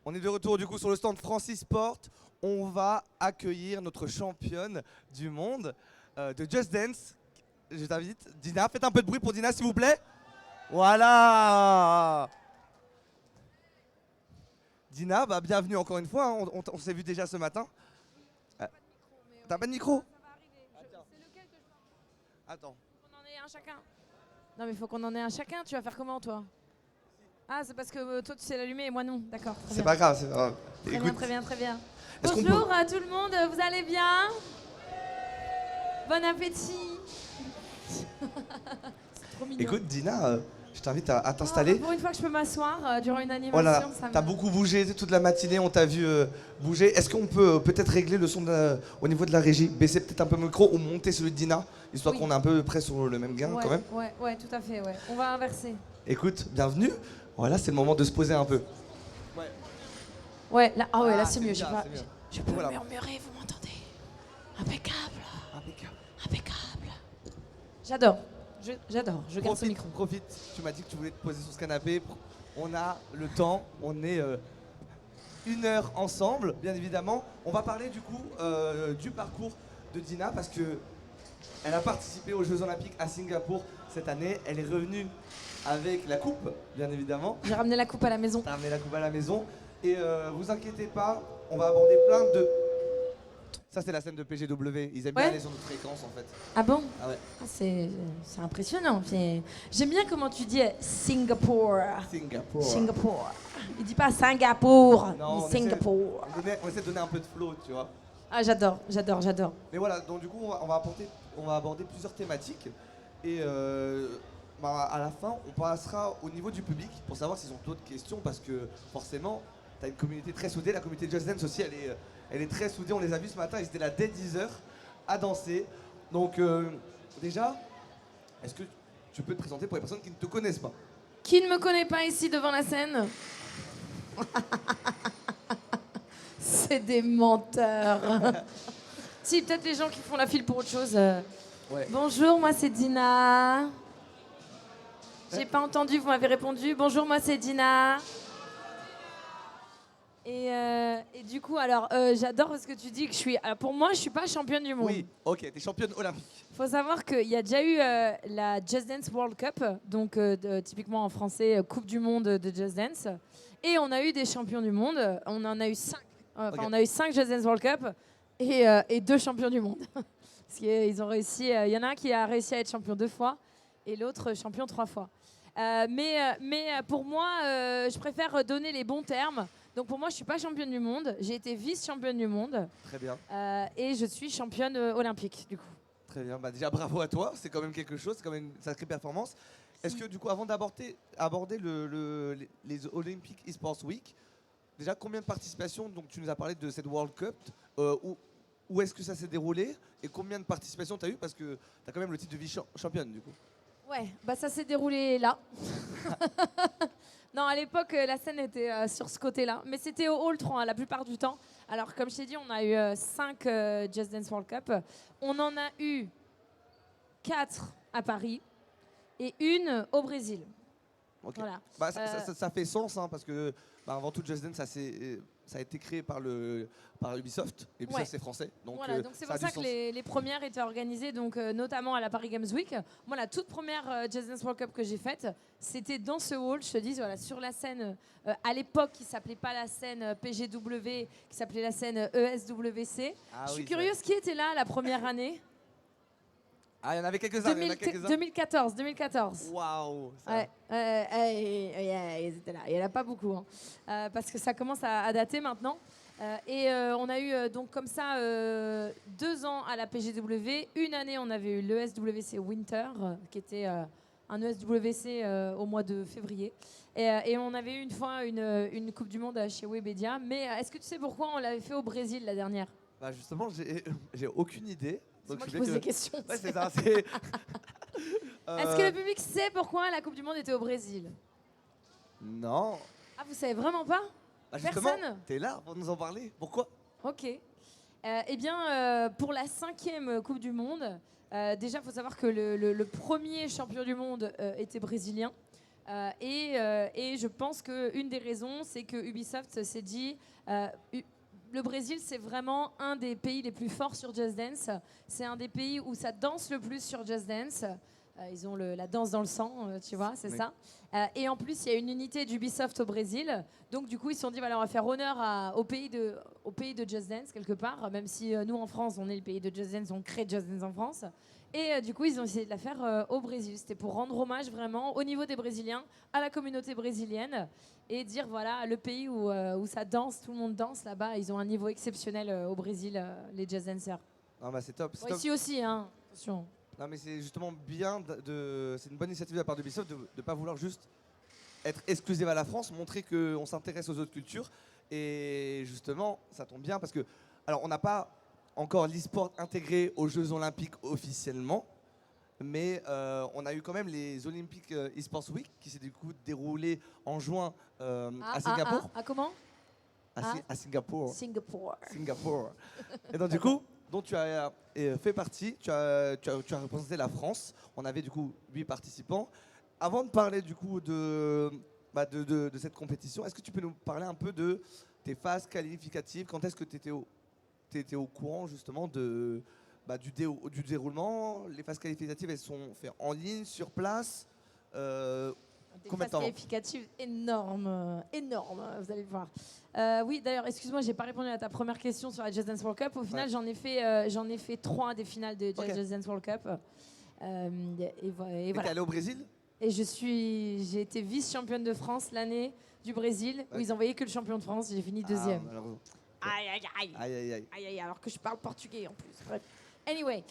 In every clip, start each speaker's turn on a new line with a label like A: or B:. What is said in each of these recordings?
A: On est de retour du coup sur le stand Francis Sport. On va accueillir notre championne du monde de Just Dance. Je t'invite, Dina, faites un peu de bruit pour Dina s'il vous plaît. Voilà. Dina, bah, bienvenue encore une fois, hein. On s'est vu déjà ce matin. T'as pas de micro? Attends.
B: On en ait un chacun. Non mais faut qu'on en ait un chacun, tu vas faire comment toi? Ah c'est parce que toi tu sais l'allumer et moi non, d'accord.
A: C'est pas grave, c'est pas grave.
B: Très
A: Écoute,
B: bien, très bien, très bien.
A: est-ce qu'on
B: Bonjour à tout le monde, vous allez bien? Bon appétit. C'est trop mignon.
A: écoute Dina, je t'invite à t'installer.
B: Pour une fois que je peux m'asseoir durant une
A: Voilà,
B: animation, ça me...
A: t'as beaucoup bougé toute la matinée, on t'a vu bouger. Est-ce qu'on peut peut-être régler le son au niveau de la régie? Baisser peut-être un peu le micro ou monter celui de Dina, histoire
B: Oui.
A: qu'on est un peu près sur le même gain
B: Ouais,
A: quand même.
B: ouais, tout à fait, ouais. On va inverser.
A: Écoute, bienvenue. Voilà, c'est le moment de se poser un peu.
B: Ouais, là, ah ouais, là
A: Ah,
B: c'est mieux,
A: bien, c'est bien.
B: je peux
A: Voilà.
B: murmurer, vous m'entendez? Impeccable,
A: Impeccable.
B: impeccable. J'adore, j'adore, je garde ce micro.
A: Profite, tu m'as dit que tu voulais te poser sur ce canapé. On a le temps, on est une heure ensemble, bien évidemment. On va parler du coup du parcours de Dina parce que elle a participé aux Jeux Olympiques à Singapour cette année. Elle est revenue avec la coupe, bien évidemment.
B: J'ai ramené la coupe à la maison.
A: T'as ramené la coupe à la maison. Et vous inquiétez pas, on va aborder plein de... Ça c'est la scène de PGW, ils aiment bien
B: Ouais.
A: aller sur notre fréquence en fait.
B: Ah bon?
A: Ah ouais.
B: Ah, c'est impressionnant. J'aime bien comment tu dis Singapour.
A: Singapour.
B: Singapour. Il dit pas Singapour,
A: Non,
B: il dit Singapour.
A: On essaie de donner un peu de flow, tu vois.
B: Ah j'adore, j'adore, j'adore.
A: Mais voilà, donc du coup on va aborder plusieurs thématiques. Et bah, à la fin, on passera au niveau du public pour savoir s'ils ont d'autres questions parce que forcément, tu as une communauté très soudée. La communauté Just Dance aussi, elle est très soudée. On les a vus ce matin, ils étaient là dès 10h à danser. Donc déjà, est-ce que tu peux te présenter pour les personnes qui ne te connaissent pas?
B: Qui ne me connaît pas ici devant la scène? C'est des menteurs. Si, peut-être les gens qui font la file pour autre chose.
A: Ouais.
B: Bonjour, moi c'est Dina. J'ai pas entendu, vous m'avez répondu. Bonjour, moi c'est Dina. Et du coup, alors, j'adore ce que tu dis que je suis. Alors, pour moi, je suis pas championne du monde.
A: Oui, ok, t'es championne olympique.
B: Faut savoir qu'il y a déjà eu la Just Dance World Cup, donc typiquement en français, Coupe du Monde de Just Dance. Et on a eu des champions du monde. On en a eu 5. Enfin,
A: Ok.
B: on a eu 5 Just Dance World Cup et 2 champions du monde. Parce qu'ils ont réussi. Il y en a un qui a réussi à être champion 2 fois et l'autre champion 3 fois. Mais pour moi, je préfère donner les bons termes. Donc pour moi, je suis pas championne du monde. J'ai été vice-championne du monde
A: Très bien.
B: et je suis championne olympique du coup.
A: Très bien, bah déjà bravo à toi, c'est quand même quelque chose, c'est quand même une sacrée performance. Est-ce que du coup, avant aborder les Olympic Esports Week, déjà combien de participations, donc tu nous as parlé de cette World Cup, où est-ce que ça s'est déroulé et combien de participations tu as eu parce que tu as quand même le titre de vice-championne du coup.
B: Ouais, bah ça s'est déroulé là. Non, à l'époque, la scène était sur ce côté-là. Mais c'était au Hall 3 la plupart du temps. Alors, comme je t'ai dit, on a eu 5 Just Dance World Cup. On en a eu 4 à Paris et une au Brésil.
A: Ok.
B: Voilà.
A: Bah, ça fait sens hein, parce que bah, avant tout Just Dance ça a été créé par Ubisoft. Ubisoft
B: Ouais.
A: c'est français. Donc,
B: Voilà, donc c'est
A: a
B: pour
A: du
B: ça que
A: sens.
B: les premières étaient organisées, donc, notamment à la Paris Games Week. Moi, la toute première Just Dance World Cup que j'ai faite, c'était dans ce hall, je te dis, voilà, sur la scène, à l'époque, qui s'appelait pas la scène PGW, qui s'appelait la scène ESWC.
A: Ah
B: Je suis
A: oui,
B: curieuse, qui était là la première année?
A: Ah, il y en avait quelques-uns.
B: 2014.
A: Waouh. ça-
B: Ouais, ils étaient là. Il n'y en a pas beaucoup, hein. Parce que ça commence à dater maintenant. On a eu donc comme ça 2 ans à la PGW. Une année, on avait eu l'ESWC Winter, qui était un ESWC au mois de février. Et on avait eu une fois une Coupe du Monde chez Webedia. Mais est-ce que tu sais pourquoi on l'avait fait au Brésil la dernière?
A: Bah justement, j'ai aucune idée.
B: C'est
A: Donc
B: moi
A: je
B: qui
A: voulais
B: pose
A: que-
B: des questions.
A: Ouais, c'est ça.
B: Est-ce que le public sait pourquoi la Coupe du Monde était au Brésil?
A: Non.
B: Ah, vous savez vraiment pas?
A: Bah, justement,
B: Personne?
A: t'es là pour nous en parler. Pourquoi?
B: Ok. Eh bien, pour la 5e Coupe du Monde, déjà, il faut savoir que le premier champion du monde était brésilien. Et je pense qu'une des raisons, c'est que Ubisoft s'est dit le Brésil, c'est vraiment un des pays les plus forts sur Just Dance. C'est un des pays où ça danse le plus sur Just Dance. Ils ont la danse dans le sang, tu vois, c'est ça. Et en plus, il y a une unité d'Ubisoft au Brésil. Donc, du coup, ils se sont dit, voilà, on va faire honneur au pays de Just Dance, quelque part. Même si nous, en France, on est le pays de Just Dance, on crée Just Dance en France. Et du coup, ils ont essayé de la faire au Brésil. C'était pour rendre hommage vraiment au niveau des Brésiliens, à la communauté brésilienne. Et dire, voilà, le pays où ça danse, tout le monde danse là-bas. Ils ont un niveau exceptionnel au Brésil, les Just Dancers.
A: Ah bah c'est top.
B: Bon, ici aussi, hein. Attention.
A: Non mais c'est justement bien, c'est une bonne initiative de la part d'Ubisoft de ne pas vouloir juste être exclusive à la France, montrer qu'on s'intéresse aux autres cultures. Et justement, ça tombe bien parce que, alors on n'a pas encore l'e-sport intégré aux Jeux Olympiques officiellement, mais on a eu quand même les Olympic eSports Week qui s'est du coup déroulé en juin à Singapour.
B: Comment
A: À Singapour.
B: Singapour.
A: Et donc du coup, dont tu as fait partie, tu as représenté la France. On avait du coup 8 participants. Avant de parler du coup de cette compétition, est-ce que tu peux nous parler un peu de tes phases qualificatives? Quand est-ce que tu étais au courant justement du déroulement? Les phases qualificatives, elles sont faites en ligne, sur place?
B: Des phases qualificatives énormes, vous allez le voir. Oui, d'ailleurs, excuse-moi, j'ai pas répondu à ta première question sur la Just Dance World Cup. Au final, j'en ai fait 3 des finales de Just Dance World Cup. Et voilà.
A: T'es allé au Brésil?
B: Et j'ai été vice-championne de France l'année du Brésil, où ils envoyaient que le champion de France. J'ai fini 2e. Aïe, alors que je parle portugais en plus. Bref. Anyway,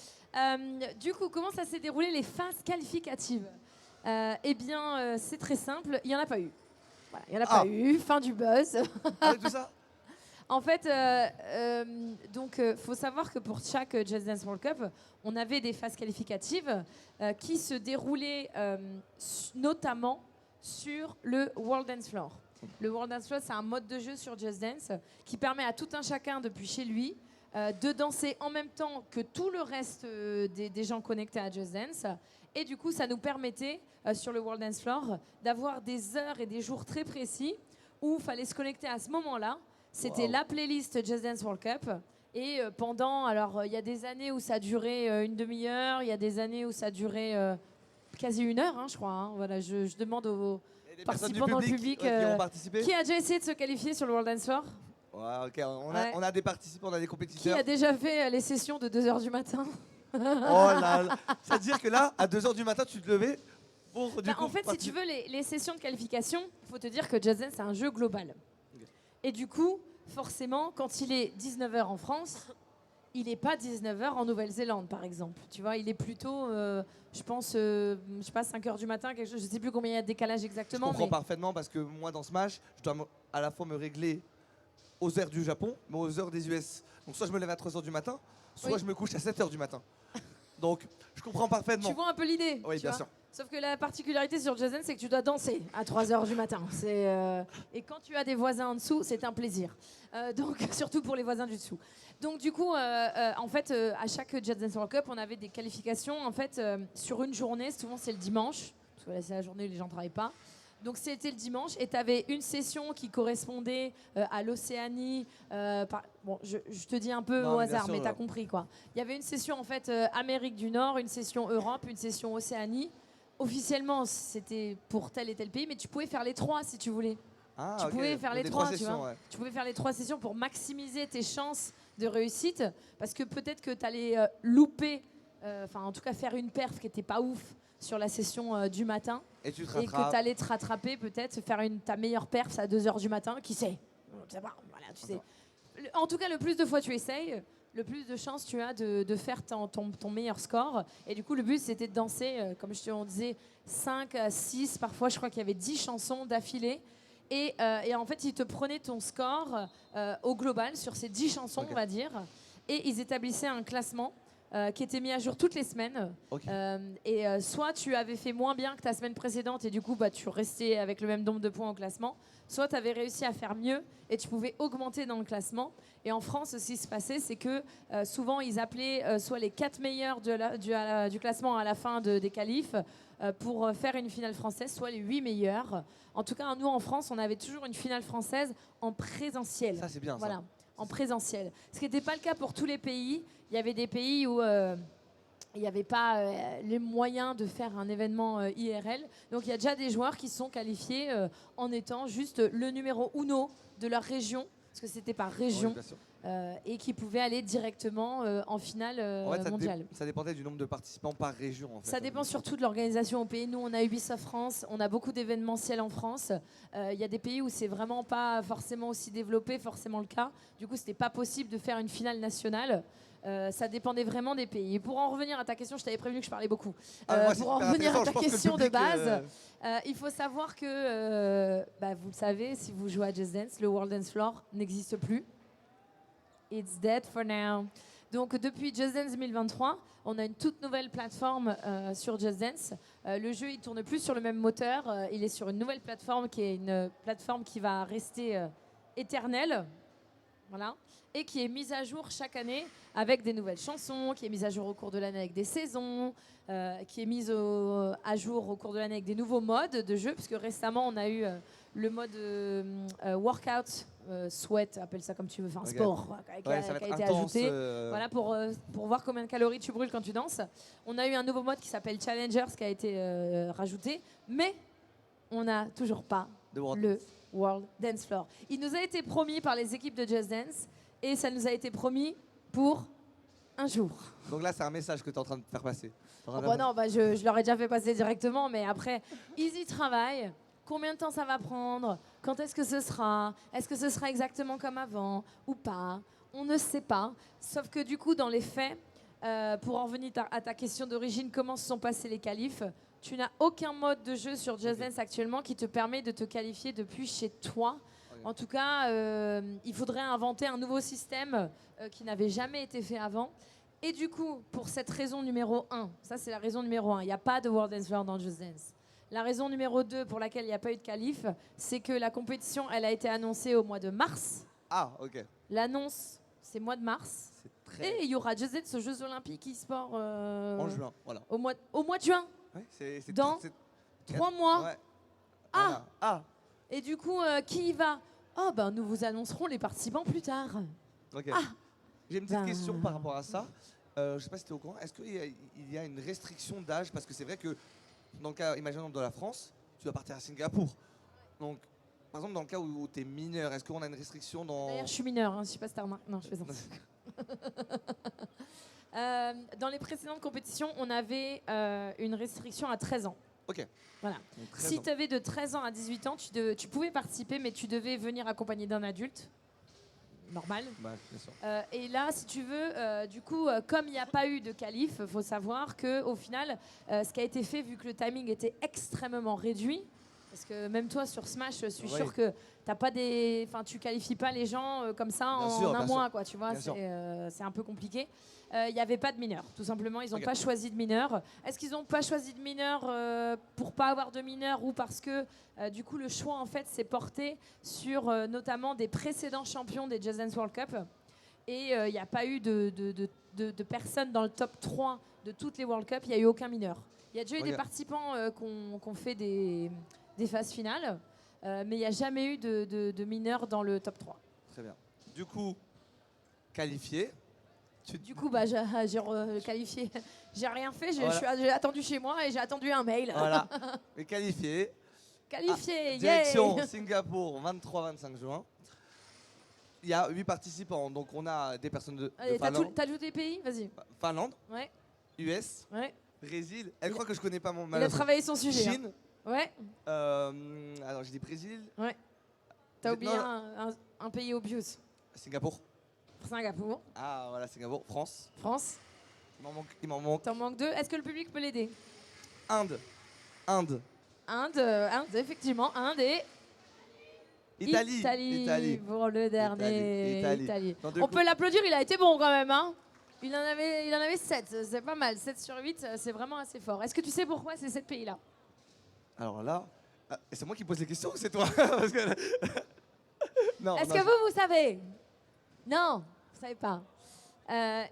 B: du coup, comment ça s'est déroulé les phases qualificatives? Eh bien, c'est très simple, il n'y en a pas eu. Voilà, il n'y en a pas eu, fin du buzz.
A: Avec tout ça?
B: En fait, faut savoir que pour chaque Just Dance World Cup, on avait des phases qualificatives qui se déroulaient notamment sur le World Dance Floor. Le World Dance Floor, c'est un mode de jeu sur Just Dance qui permet à tout un chacun depuis chez lui de danser en même temps que tout le reste des gens connectés à Just Dance. Et du coup, ça nous permettait, sur le World Dance Floor, d'avoir des heures et des jours très précis où il fallait se connecter à ce moment-là. C'était la playlist Just Dance World Cup. Et alors, il y a des années où ça durait une demi-heure, il y a des années où ça durait quasi 1 heure, hein, je crois. Hein. Voilà, je demande aux participants dans le public
A: qui ont participé.
B: Qui a déjà essayé de se qualifier sur le World Dance Floor.
A: Okay. On a des participants, on a des compétiteurs.
B: Qui a déjà fait les sessions de 2 heures du matin?
A: Oh là là. C'est-à-dire que là, à 2 heures du matin, tu te levais pour
B: en fait, si tu veux, les sessions de qualification, il faut te dire que Just Dance, c'est un jeu global. Okay. Et du coup, forcément, quand il est 19h en France, il n'est pas 19h en Nouvelle-Zélande, par exemple. Tu vois, il est plutôt, je pense, je sais pas, 5h du matin, quelque chose. Je ne sais plus combien il y a de décalage exactement.
A: Je comprends parfaitement parce que moi, dans ce match, je dois à la fois me régler aux heures du Japon, mais aux heures des US. Donc soit je me lève à 3h du matin, soit je me couche à 7h du matin. Donc je comprends parfaitement.
B: Tu vois un peu l'idée?
A: Oui, bien sûr.
B: Sauf que la particularité sur Just Dance, c'est que tu dois danser à 3h du matin. Et quand tu as des voisins en dessous, c'est un plaisir. Donc surtout pour les voisins du dessous. Donc du coup, en fait, à chaque Just Dance World Cup, on avait des qualifications. En fait, sur une journée, souvent c'est le dimanche, parce que là c'est la journée où les gens ne travaillent pas. Donc c'était le dimanche et tu avais une session qui correspondait à l'Océanie. Je te dis un peu au hasard, mais tu as compris quoi. Il y avait une session en fait Amérique du Nord, une session Europe, une session Océanie. Officiellement, c'était pour tel et tel pays, mais tu pouvais faire les 3 si tu voulais. Tu pouvais faire les 3, tu vois. Tu pouvais faire les 3 sessions pour maximiser tes chances de réussite, parce que peut-être que tu allais louper, en tout cas faire une perf qui n'était pas ouf sur la session du matin,
A: et que
B: tu allais te rattraper, peut-être faire ta meilleure perf à 2h du matin, qui sait, voilà, tu sais. En tout cas, le plus de fois tu essayes, le plus de chances tu as de faire ton meilleur score. Et du coup, le but, c'était de danser, comme on disait, 5 à 6, parfois je crois qu'il y avait 10 chansons d'affilée. Et en fait, ils te prenaient ton score au global sur ces 10 chansons, on va dire, et ils établissaient un classement qui était mis à jour toutes les semaines.
A: Ok.
B: Soit tu avais fait moins bien que ta semaine précédente et du coup tu restais avec le même nombre de points au classement, soit tu avais réussi à faire mieux et tu pouvais augmenter dans le classement. Et en France, ce qui se passait, c'est que souvent ils appelaient soit les 4 meilleurs du classement à la fin des qualifs pour faire une finale française, soit les 8 meilleurs. En tout cas, nous en France, on avait toujours une finale française en présentiel.
A: Ça, c'est bien.
B: Voilà.
A: Ça.
B: En présentiel. Ce qui n'était pas le cas pour tous les pays. Il y avait des pays où il n'y avait pas les moyens de faire un événement IRL. Donc il y a déjà des joueurs qui sont qualifiés en étant juste le numéro uno de leur région, parce que c'était par région, et qui pouvaient aller directement en finale mondiale.
A: Ça dépendait du nombre de participants par région. En fait.
B: Ça dépend surtout de l'organisation au pays. Nous, on a Ubisoft France, on a beaucoup d'événementiels en France. Il y a des pays où c'est vraiment pas forcément aussi développé, forcément le cas. Du coup, c'était pas possible de faire une finale nationale. Ça dépendait vraiment des pays. Et pour en revenir à ta question, je t'avais prévenu que je parlais beaucoup. Pour en revenir à ta question de base, il faut savoir que, vous le savez, si vous jouez à Just Dance, le World Dance Floor n'existe plus. It's dead for now. Donc depuis Just Dance 2023, on a une toute nouvelle plateforme sur Just Dance. Le jeu, il tourne plus sur le même moteur. Il est sur une nouvelle plateforme qui est une plateforme qui va rester éternelle. Voilà. Et qui est mise à jour chaque année avec des nouvelles chansons, qui est mise à jour au cours de l'année avec des saisons, qui est mise à jour au cours de l'année avec des nouveaux modes de jeu, puisque récemment on a eu le mode workout, sweat, appelle ça comme tu veux, enfin sport, qui a été ajouté, voilà, pour voir combien de calories tu brûles quand tu danses. On a eu un nouveau mode qui s'appelle Challengers qui a été rajouté, mais on n'a toujours pas le World Dance Floor. Il nous a été promis par les équipes de Just Dance et ça nous a été promis pour un jour.
A: Donc là, c'est un message que tu es en train de faire passer.
B: Non, je leur ai déjà fait passer directement, mais après, ils y travaillent. Combien de temps ça va prendre? Quand est-ce que ce sera? Est-ce que ce sera exactement comme avant ou pas? On ne sait pas. Sauf que du coup, dans les faits, pour en revenir à ta question d'origine, comment se sont passés les qualifs? Tu n'as aucun mode de jeu sur Just Dance actuellement qui te permet de te qualifier depuis chez toi. En tout cas, il faudrait inventer un nouveau système qui n'avait jamais été fait avant. Et du coup, pour cette raison numéro 1, ça c'est la raison numéro 1, il n'y a pas de World Dance Floor dans Just Dance. La raison numéro 2 pour laquelle il n'y a pas eu de qualif, c'est que la compétition, elle a été annoncée au mois de mars.
A: Ah, ok.
B: L'annonce, c'est mois de mars. Et il y aura Just Dance aux Jeux Olympiques e-sport
A: en juin, voilà.
B: Au mois de juin.
A: Ouais,
B: dans 3 mois.
A: Ouais.
B: Ah.
A: Ah.
B: Et du coup, qui y va? Oh, nous vous annoncerons les participants plus tard.
A: Ok. Ah. J'ai une petite question par rapport à ça. Je ne sais pas si tu es au courant. Est-ce qu'il y a une restriction d'âge? Parce que c'est vrai que, dans le cas, imaginons de la France, tu vas partir à Singapour. Donc, par exemple, dans le cas où tu es mineur, est-ce qu'on a une restriction dans...
B: D'ailleurs, je suis mineur, je ne sais pas si tu as remarqué. Non, je plaisante. Dans les précédentes compétitions, on avait une restriction à 13 ans.
A: Ok.
B: Voilà. Si tu avais de 13 ans à 18 ans, tu pouvais participer, mais tu devais venir accompagné d'un adulte. Normal.
A: Bah, bien sûr.
B: Et là, si tu veux, du coup, comme il n'y a pas eu de qualif, il faut savoir qu'au final, ce qui a été fait, vu que le timing était extrêmement réduit, parce que même toi sur Smash, je suis sûre que t'as pas tu qualifies pas les gens comme ça en un mois, quoi. Tu vois, c'est un peu compliqué. Il n'y avait pas de mineurs, tout simplement. Ils n'ont pas choisi de mineurs. Est-ce qu'ils n'ont pas choisi de mineurs pour pas avoir de mineurs ou parce que du coup le choix en fait s'est porté sur notamment des précédents champions des Just Dance World Cup et il n'y a pas eu de personnes dans le top 3 de toutes les World Cup. Il n'y a eu aucun mineur. Il y a déjà eu des participants qui ont fait des phases finales, mais il n'y a jamais eu de mineurs dans le top 3.
A: Très bien. Du coup, qualifié.
B: Du coup, j'ai qualifié. J'ai rien fait, j'ai attendu chez moi et j'ai attendu un mail.
A: Voilà. Mais qualifié.
B: Qualifié,
A: direction Singapour, 23-25 juin. Il y a 8 participants, donc on a des personnes de Finlande.
B: T'as ajouté des pays? Vas-y.
A: Finlande,
B: ouais.
A: US,
B: ouais.
A: Brésil. Elle croit que je connais pas mon
B: mal. Il a travaillé son sujet.
A: Chine.
B: Hein. Ouais.
A: Alors j'ai dit Brésil.
B: Ouais. T'as oublié un pays obvious.
A: Singapour.
B: Singapour.
A: Ah voilà, Singapour. France.
B: France.
A: Il m'en manque.
B: T'en manques 2. Est-ce que le public peut l'aider?
A: Inde,
B: effectivement. Inde et...
A: Italie.
B: Pour le dernier.
A: Italie.
B: On peut l'applaudir, il a été bon quand même. Hein. Il en avait 7, c'est pas mal. 7 sur 8, c'est vraiment assez fort. Est-ce que tu sais pourquoi c'est 7 pays-là?
A: Alors là, c'est moi qui pose les questions ou c'est toi? Parce que- Non,
B: Est-ce
A: non,
B: que vous savez? Non, vous savez pas.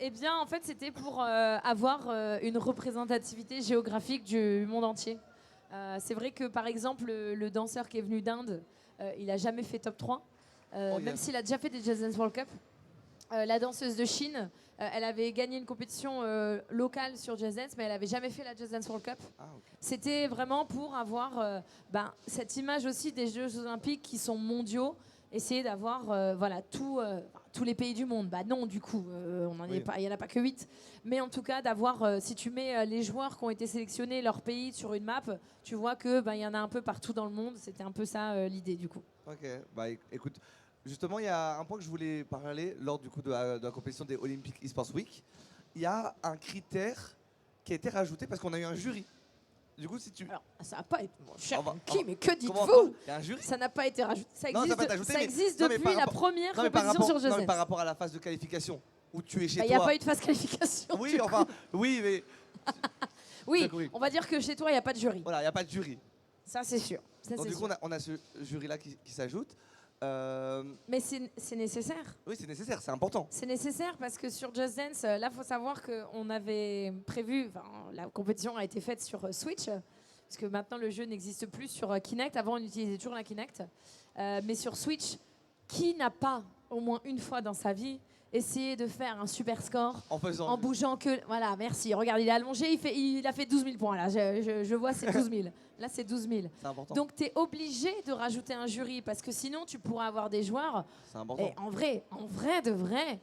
B: Eh bien, en fait, c'était pour avoir une représentativité géographique du monde entier. C'est vrai que, par exemple, le danseur qui est venu d'Inde, il n'a jamais fait top 3, même s'il a déjà fait des Just Dance World Cup. La danseuse de Chine, elle avait gagné une compétition locale sur Just Dance, mais elle n'avait jamais fait la Just Dance World Cup.
A: Ah, ok.
B: C'était vraiment pour avoir cette image aussi des Jeux Olympiques qui sont mondiaux, essayer d'avoir voilà, tous les pays du monde. Bah non, du coup,
A: Oui.
B: il n'y en a pas que 8. Mais en tout cas, d'avoir, si tu mets les joueurs qui ont été sélectionnés, leur pays sur une map, tu vois qu'il y en a un peu partout dans le monde. C'était un peu ça l'idée du coup.
A: Ok, bah écoute, justement, il y a un point que je voulais parler lors du coup de la compétition des Olympic Esports Week. Il y a un critère qui a été rajouté parce qu'on a eu un jury. Du coup, si tu...
B: Alors, ça n'a pas été... Mon cher
A: On va-
B: Qui,
A: on va-
B: mais que
A: Comment
B: dites-vous?
A: il y a un jury?
B: Ça n'a pas été rajouté. Ça
A: Non, ça
B: existe,
A: n'a pas été ajouté,
B: ça
A: mais-
B: existe
A: non, mais
B: depuis
A: par
B: la
A: rapport-
B: première
A: Non, mais par
B: compétition
A: rapport,
B: sur
A: non,
B: Just
A: mais par
B: Dance.
A: rapport à la phase de qualification où tu es chez
B: Il n'y a
A: toi.
B: pas eu de phase qualification.
A: Oui,
B: du
A: enfin,
B: coup.
A: oui, mais
B: Oui,
A: oui.
B: on va dire que chez toi, il n'y a pas de jury.
A: voilà, il n'y a pas de jury.
B: Ça, c'est sûr. Ça,
A: Donc
B: c'est
A: du coup,
B: sûr.
A: on a ce jury-là qui s'ajoute.
B: Mais c'est nécessaire.
A: Oui, c'est nécessaire, c'est important.
B: C'est nécessaire parce que sur Just Dance, là, il faut savoir qu'on avait prévu, la compétition a été faite sur Switch, parce que maintenant le jeu n'existe plus sur Kinect. Avant, on utilisait toujours la Kinect. Mais sur Switch, qui n'a pas, au moins une fois dans sa vie, essayé de faire un super score
A: En faisant.
B: en bougeant que... Voilà, merci. Regarde, il est allongé, il a fait 12 000 points. Là, je vois, c'est 12 000. Là, c'est 12 000.
A: C'est important.
B: Donc, tu es obligé de rajouter un jury parce que sinon, tu pourras avoir des joueurs.
A: C'est important.
B: Et en vrai de vrai,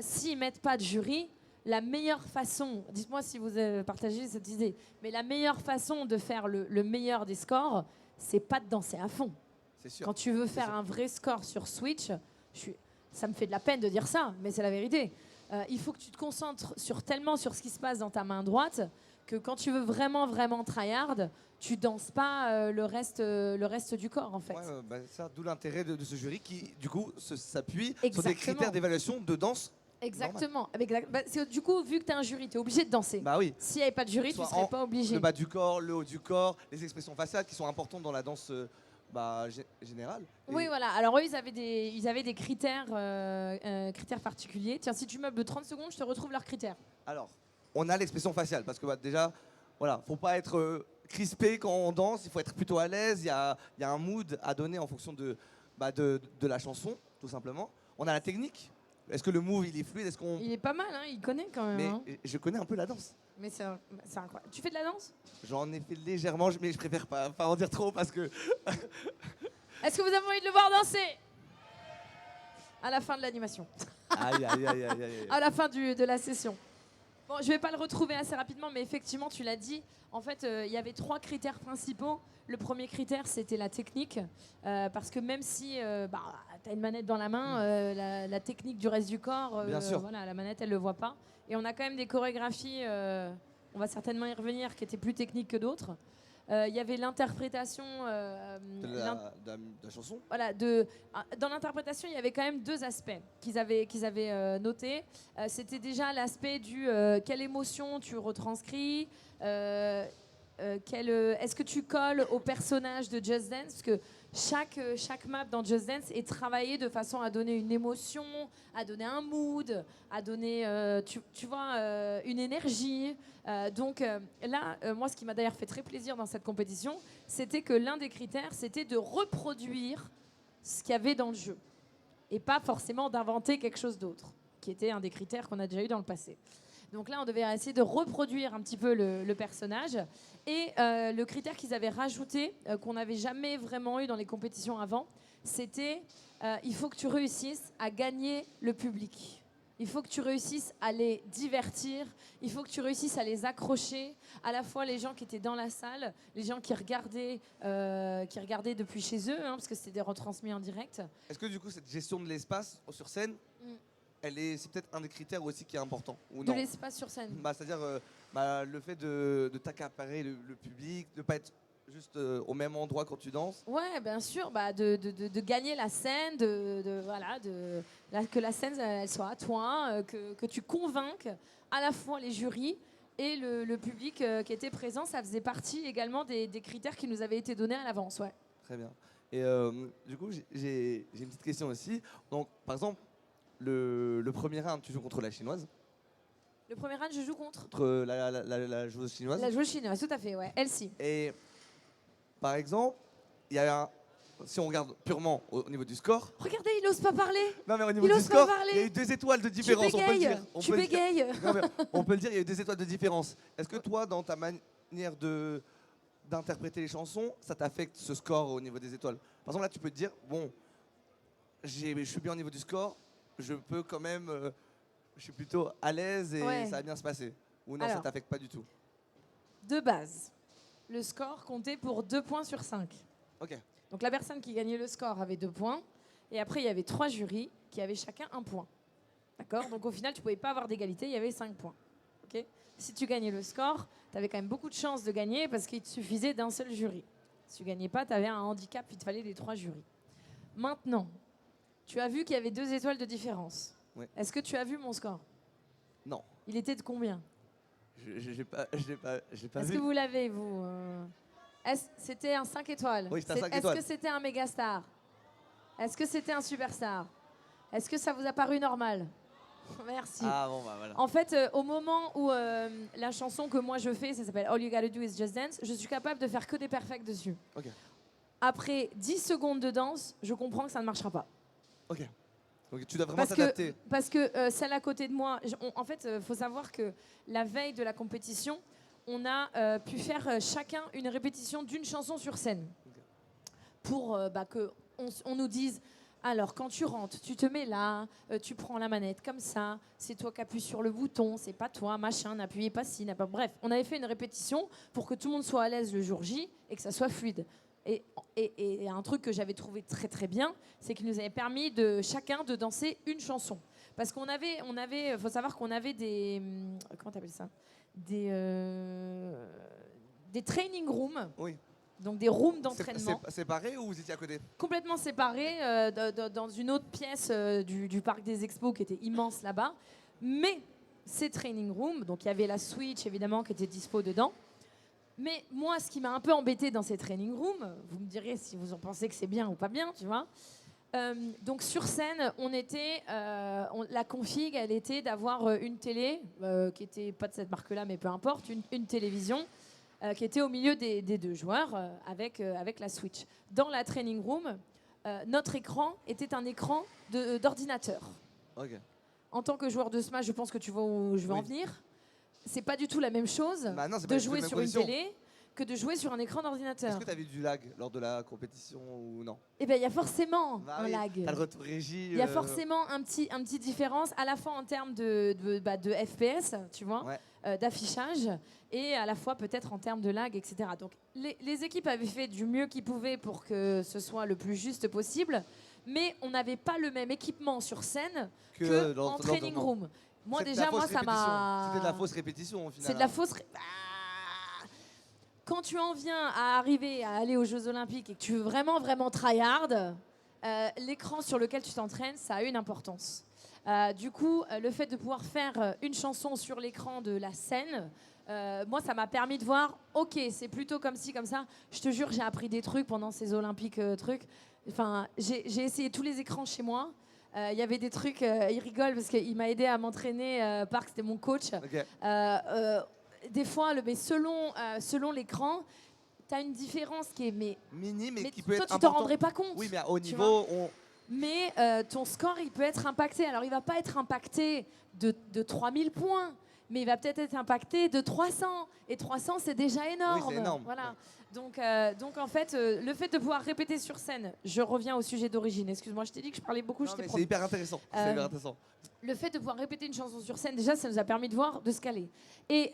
B: s'ils mettent pas de jury, la meilleure façon, dites-moi si vous partagez cette idée, mais la meilleure façon de faire le meilleur des scores, c'est pas de danser à fond.
A: C'est sûr.
B: Quand tu veux faire
A: sûr.
B: un vrai score sur Switch, ça me fait de la peine de dire ça, mais c'est la vérité. Il faut que tu te concentres tellement sur ce qui se passe dans ta main droite que quand tu veux vraiment tryhard, tu danses pas le reste du corps en fait.
A: Ouais, bah, ça, d'où l'intérêt de ce jury qui, du coup, s'appuie sur des
B: Exactement.
A: critères d'évaluation de danse.
B: Exactement. Du coup, vu que tu as un jury, tu es obligé de danser.
A: Bah oui.
B: S'il n'y avait pas de jury, tu
A: Soit
B: ne serais pas obligé.
A: Le bas du corps, le haut du corps, les expressions faciales qui sont importantes dans la danse générale. Et-
B: Oui, voilà. Alors eux, ils avaient des critères, critères particuliers. Tiens, si tu meubles 30 secondes, je te retrouve leurs critères.
A: Alors, on a l'expression faciale parce que déjà, voilà, faut pas être crispé quand on danse, il faut être plutôt à l'aise. Il y a un mood à donner en fonction de la chanson, tout simplement. On a la technique. Est-ce que le move il est fluide? Est-ce qu'on...
B: Il est pas mal, hein, il connaît quand même.
A: Mais
B: hein.
A: je connais un peu la danse.
B: Mais c'est incroyable. Tu fais de la danse?
A: J'en ai fait légèrement, mais je préfère pas en dire trop parce que.
B: Est-ce que vous avez envie de le voir danser? À la fin de l'animation.
A: Aïe, aïe, aïe, aïe, aïe.
B: À la fin de la session. Bon, je vais pas le retrouver assez rapidement, mais effectivement, tu l'as dit. En fait, il y avait 3 critères principaux. Le premier critère, c'était la technique. Parce que même si tu as une manette dans la main, la technique du reste du corps,
A: Bien sûr.
B: voilà, la manette, elle ne le voit pas. Et on a quand même des chorégraphies, on va certainement y revenir, qui étaient plus techniques que d'autres. Il y avait l'interprétation.
A: De la chanson.
B: Voilà, dans l'interprétation, il y avait quand même 2 aspects qu'ils avaient notés. C'était déjà l'aspect du quelle émotion tu retranscris, est-ce que tu colles au personnage de Just Dance, parce que chaque map dans Just Dance est travaillée de façon à donner une émotion, à donner un mood, à donner tu vois, une énergie. Donc là, moi, ce qui m'a d'ailleurs fait très plaisir dans cette compétition, c'était que l'un des critères, c'était de reproduire ce qu'il y avait dans le jeu et pas forcément d'inventer quelque chose d'autre, qui était un des critères qu'on a déjà eu dans le passé. Donc là, on devait essayer de reproduire un petit peu le personnage. Et le critère qu'ils avaient rajouté, qu'on n'avait jamais vraiment eu dans les compétitions avant, c'était il faut que tu réussisses à gagner le public. Il faut que tu réussisses à les divertir. Il faut que tu réussisses à les accrocher. À la fois les gens qui étaient dans la salle, les gens qui regardaient depuis chez eux, hein, parce que c'était des retransmis en direct.
A: Est-ce que du coup, cette gestion de l'espace sur scène, c'est peut-être un des critères aussi qui est important ou
B: De
A: non?
B: l'espace sur scène.
A: C'est-à-dire le fait de t'accaparer le public, de ne pas être juste au même endroit quand tu danses?
B: Ouais, bien sûr, bah, de gagner la scène, que la scène elle soit à toi, que tu convainques à la fois les jurys et le public qui était présent. Ça faisait partie également des critères qui nous avaient été donnés à l'avance. Ouais.
A: Très bien. Et du coup, j'ai une petite question aussi. Donc, par exemple, le premier round, tu joues contre la chinoise,
B: Le premier round, je joue contre
A: contre la joueuse chinoise.
B: la joueuse chinoise, tout à fait, ouais. Elsie.
A: Et par exemple, il y a si on regarde purement au niveau du score,
B: Regardez, il n'ose pas parler.
A: non mais au niveau
B: Il
A: du
B: ose pas
A: score,
B: parler.
A: il y a eu 2 étoiles de
B: Tu
A: différence. On peut le
B: bégayes.
A: dire.
B: Tu bégayes.
A: Non, mais on peut le dire, il y a eu 2 étoiles de différence. Est-ce que toi, dans ta manière d'interpréter les chansons, ça t'affecte ce score au niveau des étoiles? Par exemple, là, tu peux te dire, bon, je suis bien au niveau du score, je peux quand même, je suis plutôt à l'aise et
B: Ouais.
A: ça va bien se passer. Ou non, ça
B: Alors.
A: t'affecte pas du tout.
B: De base, le score comptait pour 2 points sur 5.
A: Ok.
B: Donc la personne qui gagnait le score avait 2 points. Et après, il y avait 3 jurys qui avaient chacun 1 point. D'accord? Donc au final, tu ne pouvais pas avoir d'égalité, il y avait 5 points. Ok? Si tu gagnais le score, tu avais quand même beaucoup de chances de gagner parce qu'il te suffisait d'un seul jury. Si tu ne gagnais pas, tu avais un handicap, il te fallait les 3 jurys. Maintenant, tu as vu qu'il y avait 2 étoiles de différence.
A: Oui.
B: Est-ce que tu as vu mon score?
A: Non.
B: Il était de combien?
A: Je l'ai pas
B: Est-ce
A: vu.
B: que vous l'avez, vous C'était un 5 étoiles.
A: Oui, c'était un 5
B: Est-ce
A: étoiles.
B: que c'était un méga star? Est-ce que c'était un superstar? Est-ce que ça vous a paru normal? Merci.
A: Ah bon, bah voilà.
B: En fait, au moment où la chanson que moi je fais, ça s'appelle All You Gotta Do Is Just Dance, je suis capable de faire que des perfects dessus.
A: Ok.
B: Après 10 secondes de danse, je comprends que ça ne marchera pas.
A: Ok. Donc tu dois vraiment t'adapter.
B: Parce que celle à côté de moi, en fait, il faut savoir que la veille de la compétition, on a pu faire chacun une répétition d'une chanson sur scène.
A: Ok.
B: Pour qu'on nous dise, alors quand tu rentres, tu te mets là, tu prends la manette comme ça, c'est toi qui appuies sur le bouton, c'est pas toi, machin, n'appuyez pas ci, bref, on avait fait une répétition pour que tout le monde soit à l'aise le jour J et que ça soit fluide. Et un truc que j'avais trouvé très très bien, c'est qu'il nous avait permis de chacun de danser une chanson. Parce qu'on avait, faut savoir qu'on avait des, comment t'appelles ça, des training rooms.
A: Oui.
B: Donc des rooms d'entraînement.
A: Séparés ou vous étiez à côté?
B: Complètement séparés, dans une autre pièce du parc des expos qui était immense là-bas. Mais ces training rooms, donc il y avait la Switch évidemment qui était dispo dedans. Mais moi, ce qui m'a un peu embêté dans ces training rooms, vous me direz si vous en pensez que c'est bien ou pas bien, tu vois. Donc sur scène, la config, elle était d'avoir une télé, qui était pas de cette marque-là, mais peu importe, une télévision, qui était au milieu des 2 joueurs avec la Switch. Dans la training room, notre écran était un écran d'ordinateur.
A: Ok.
B: En tant que joueur de Smash, je pense que tu vois où je veux en venir. C'est pas du tout la même chose
A: Bah non, c'est
B: de
A: pas
B: jouer
A: les mêmes
B: sur une
A: conditions.
B: télé que de jouer sur un écran d'ordinateur.
A: Est-ce que tu as vu du lag lors de la compétition ou non?
B: Eh bien, il y a forcément
A: Bah
B: un
A: oui,
B: lag.
A: t'as le retour régie.
B: Il y a forcément un petit différence, à la fois en termes de FPS, tu vois,
A: Ouais.
B: d'affichage, et à la fois peut-être en termes de lag, etc. Donc les équipes avaient fait du mieux qu'ils pouvaient pour que ce soit le plus juste possible, mais on n'avait pas le même équipement sur scène que en training room. Moi déjà, ça m'a...
A: C'était de la fausse répétition au final.
B: C'est de la fausse... Quand tu en viens à arriver à aller aux Jeux Olympiques et que tu veux vraiment, vraiment tryhard, l'écran sur lequel tu t'entraînes, ça a une importance. Du coup, le fait de pouvoir faire une chanson sur l'écran de la scène, moi, ça m'a permis de voir, ok, c'est plutôt comme ci, comme ça. Je te jure, j'ai appris des trucs pendant ces Olympiques trucs. Enfin, j'ai essayé tous les écrans chez moi. Il y avait des trucs, il rigole parce qu'il m'a aidé à m'entraîner, Park, c'était mon coach.
A: Ok.
B: Des fois, mais selon l'écran, tu as une différence qui est...
A: Minime, mais qui
B: toi,
A: peut être
B: tu t'en
A: important.
B: rendrais pas compte.
A: Oui, mais à haut
B: tu
A: niveau,
B: vois. Mais ton score, il peut être impacté. Alors, il va pas être impacté de 3000 points, mais il va peut-être être impacté de 300. Et 300, c'est déjà énorme.
A: Oui, c'est énorme.
B: Voilà. Donc, en fait, le fait de pouvoir répéter sur scène, je reviens au sujet d'origine. Excuse-moi, je t'ai dit que je parlais beaucoup.
A: Non, mais c'est hyper intéressant. C'est hyper intéressant.
B: Le fait de pouvoir répéter une chanson sur scène, déjà, ça nous a permis de voir, de se caler. Et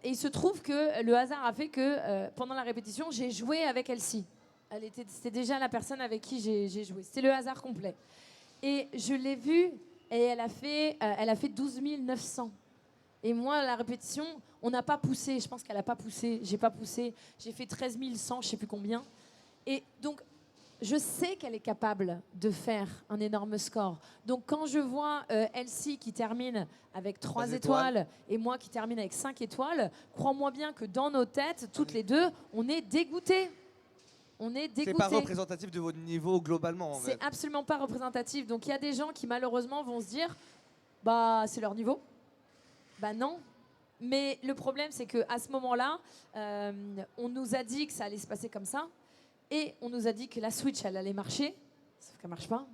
B: il se trouve que le hasard a fait que pendant la répétition, j'ai joué avec Elsie. C'était déjà la personne avec qui j'ai joué. C'était le hasard complet. Et je l'ai vue et elle a fait 12 900. Et moi, la répétition, on n'a pas poussé. Je pense qu'elle n'a pas poussé. J'ai pas poussé. J'ai fait 13 100, je sais plus combien. Et donc, je sais qu'elle est capable de faire un énorme score. Donc, quand je vois Elsie qui termine avec 3 étoiles et moi qui termine avec 5 étoiles, crois-moi bien que dans nos têtes, toutes les deux, on est dégoûtés. On est dégoûtés.
A: C'est pas représentatif de votre niveau globalement. En fait.
B: C'est absolument pas représentatif. Donc, il y a des gens qui, malheureusement, vont se dire bah, c'est leur niveau. Bah, non. Mais le problème, c'est qu'à ce moment-là, on nous a dit que ça allait se passer comme ça. Et on nous a dit que la Switch, elle allait marcher, sauf qu'elle ne marche pas.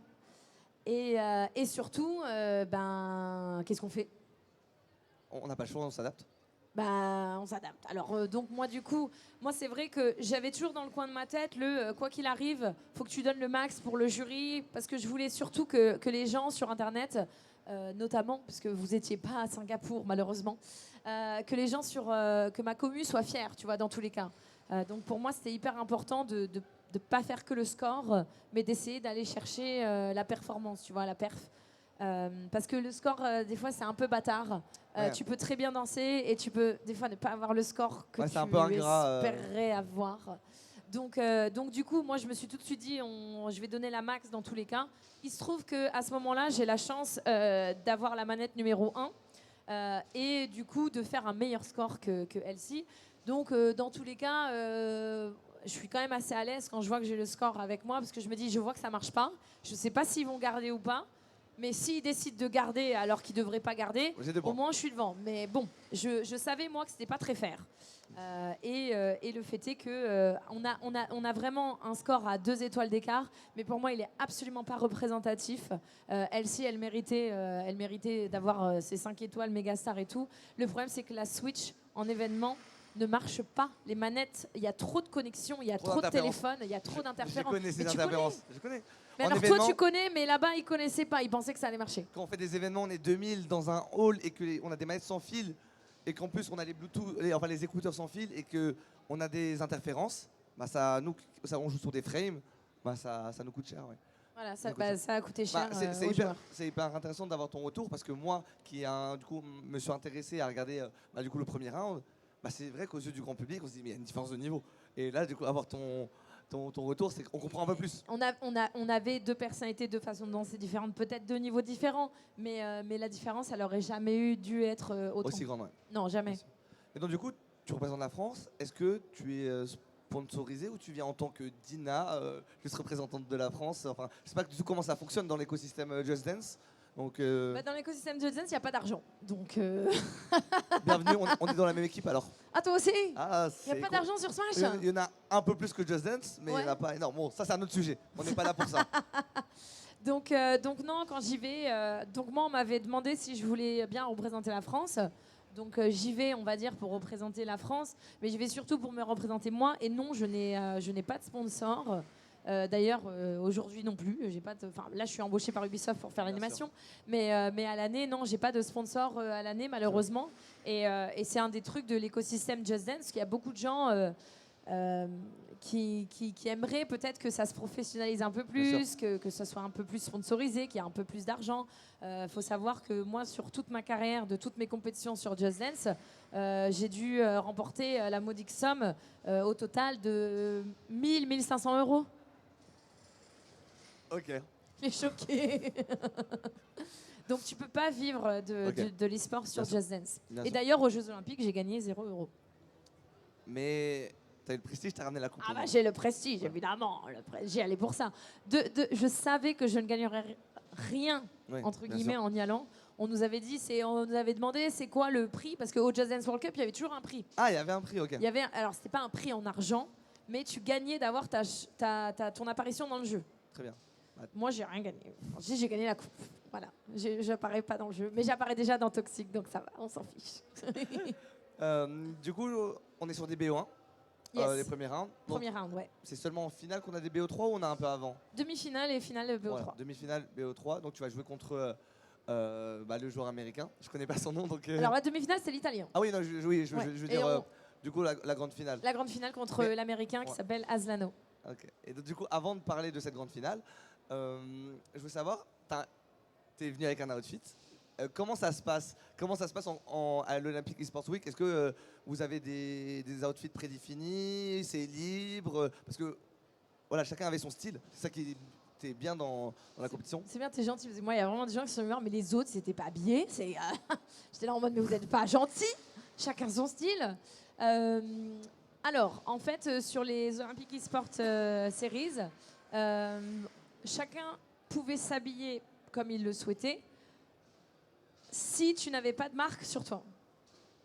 B: Et surtout, qu'est-ce qu'on fait?
A: On n'a pas le choix, on s'adapte.
B: On s'adapte. Alors, donc moi, du coup, c'est vrai que j'avais toujours dans le coin de ma tête quoi qu'il arrive, faut que tu donnes le max pour le jury, parce que je voulais surtout que les gens sur Internet, notamment, parce que vous n'étiez pas à Singapour, malheureusement, que les gens que ma commu soit fière, tu vois, dans tous les cas. Donc pour moi, c'était hyper important de ne pas faire que le score, mais d'essayer d'aller chercher la performance, tu vois, la perf. Parce que le score, des fois, c'est un peu bâtard. Tu peux très bien danser et tu peux, des fois, ne pas avoir le score que tu espérerais avoir. Donc, du coup, moi, je me suis tout de suite dit, je vais donner la max dans tous les cas. Il se trouve qu'à ce moment-là, j'ai la chance d'avoir la manette numéro 1 et du coup, de faire un meilleur score que Elsie. Donc, dans tous les cas, je suis quand même assez à l'aise quand je vois que j'ai le score avec moi parce que je me dis, je vois que ça ne marche pas. Je ne sais pas s'ils vont garder ou pas. Mais s'ils décident de garder alors qu'ils ne devraient pas garder, au moins je suis devant. Mais bon, je savais moi que ce n'était pas très fair. Et le fait est qu'on a vraiment un score à 2 étoiles d'écart. Mais pour moi, il n'est absolument pas représentatif. Elsie, elle méritait d'avoir ses 5 étoiles, Megastar et tout. Le problème, c'est que la Switch en événement ne marche pas. Les manettes, il y a trop de connexions, il y a trop de téléphones, il y a trop d'interférences.
A: Je connais ces interférences. Je connais.
B: Mais alors toi tu connais, mais là-bas ils connaissaient pas, ils pensaient que ça allait marcher.
A: Quand on fait des événements, on est 2000 dans un hall et qu'on a des manettes sans fil et qu'en plus on a les Bluetooth, les écouteurs sans fil et qu'on a des interférences, on joue sur des frames, ça nous coûte cher. Ouais.
B: Voilà, ça a coûté cher.
A: C'est hyper intéressant d'avoir ton retour parce que moi qui du coup, me suis intéressé à regarder du coup, le premier round, c'est vrai qu'aux yeux du grand public on se dit mais il y a une différence de niveau. Et là du coup avoir ton retour, c'est qu'on comprend un peu plus.
B: On avait 2 personnalités, 2 façons de danser différentes, peut-être 2 niveaux différents, mais la différence, elle n'aurait jamais dû être autant.
A: Aussi grande, ouais.
B: Non, jamais.
A: Aussi. Et donc du coup, tu représentes la France. Est-ce que tu es sponsorisée ou tu viens en tant que Dina, juste représentante de la France? Enfin, je sais pas du tout comment ça fonctionne dans l'écosystème Just Dance. Donc,
B: dans l'écosystème Just Dance, il n'y a pas d'argent. Donc,
A: bienvenue, on est dans la même équipe alors.
B: Ah, toi aussi? Il
A: n'y
B: a pas d'argent sur Smash?
A: Il y en a un peu plus que Just Dance, mais il n'y en a pas énorme. Bon, ça c'est un autre sujet. On n'est pas là pour ça.
B: Donc non, quand j'y vais, moi on m'avait demandé si je voulais bien représenter la France. Donc j'y vais, on va dire, pour représenter la France, mais j'y vais surtout pour me représenter moi. Et non, je n'ai pas de sponsor. D'ailleurs, aujourd'hui non plus. Là, je suis embauchée par Ubisoft pour faire l'animation, mais à l'année, non, j'ai pas de sponsor à l'année, malheureusement. Et c'est un des trucs de l'écosystème Just Dance, qu'il y a beaucoup de gens qui aimeraient peut-être que ça se professionnalise un peu plus, que ça soit un peu plus sponsorisé, qu'il y ait un peu plus d'argent. Faut savoir que moi, sur toute ma carrière, de toutes mes compétitions sur Just Dance, j'ai dû remporter la modique somme au total de 1 500 euros.
A: Ok.
B: Je suis choquée. Donc tu peux pas vivre de l'e-sport sur Just Dance. Et d'ailleurs, aux Jeux Olympiques, j'ai gagné 0 €.
A: Mais t'as eu le prestige, t'as ramené la coupe.
B: J'ai le prestige, évidemment. J'y allais pour ça. Je savais que je ne gagnerais rien, entre guillemets, en y allant. On nous avait demandé c'est quoi le prix, parce qu'au Just Dance World Cup, il y avait toujours un prix.
A: Ah, il y avait un prix, ok.
B: Alors, c'était pas un prix en argent, mais tu gagnais d'avoir ton apparition dans le jeu.
A: Très bien.
B: Moi, j'ai rien gagné. J'ai gagné la coupe. Voilà. J'apparais pas dans le jeu. Mais j'apparais déjà dans Toxic, donc ça va, on s'en fiche.
A: Du coup, on est sur des BO1, les premiers rounds.
B: Premier round, ouais.
A: C'est seulement en finale qu'on a des BO3 ou on a un peu avant?
B: Demi-finale et finale BO3.
A: Voilà, demi-finale BO3, donc tu vas jouer contre le joueur américain. Je connais pas son nom, donc...
B: Alors la demi-finale, c'est l'italien.
A: Ah oui, non, je veux dire, du coup, la grande finale.
B: La grande finale contre l'américain qui s'appelle Aslano.
A: Ok. Et donc, du coup, avant de parler de cette grande finale, je veux savoir, t'es venu avec un outfit. comment ça se passe? Comment ça se passe à l'Olympic Esports Week? Est-ce que vous avez des outfits prédéfinis? C'est libre? Parce que voilà, chacun avait son style. C'est ça qui était bien dans la compétition.
B: C'est bien, t'es gentil. Parce que moi, il y a vraiment des gens qui sont humeurs, mais les autres, c'était pas habillés. J'étais là en mode, mais vous n'êtes pas gentils. Chacun son style. Alors, en fait, sur les Olympic Esports Series, chacun pouvait s'habiller comme il le souhaitait si tu n'avais pas de marque sur toi.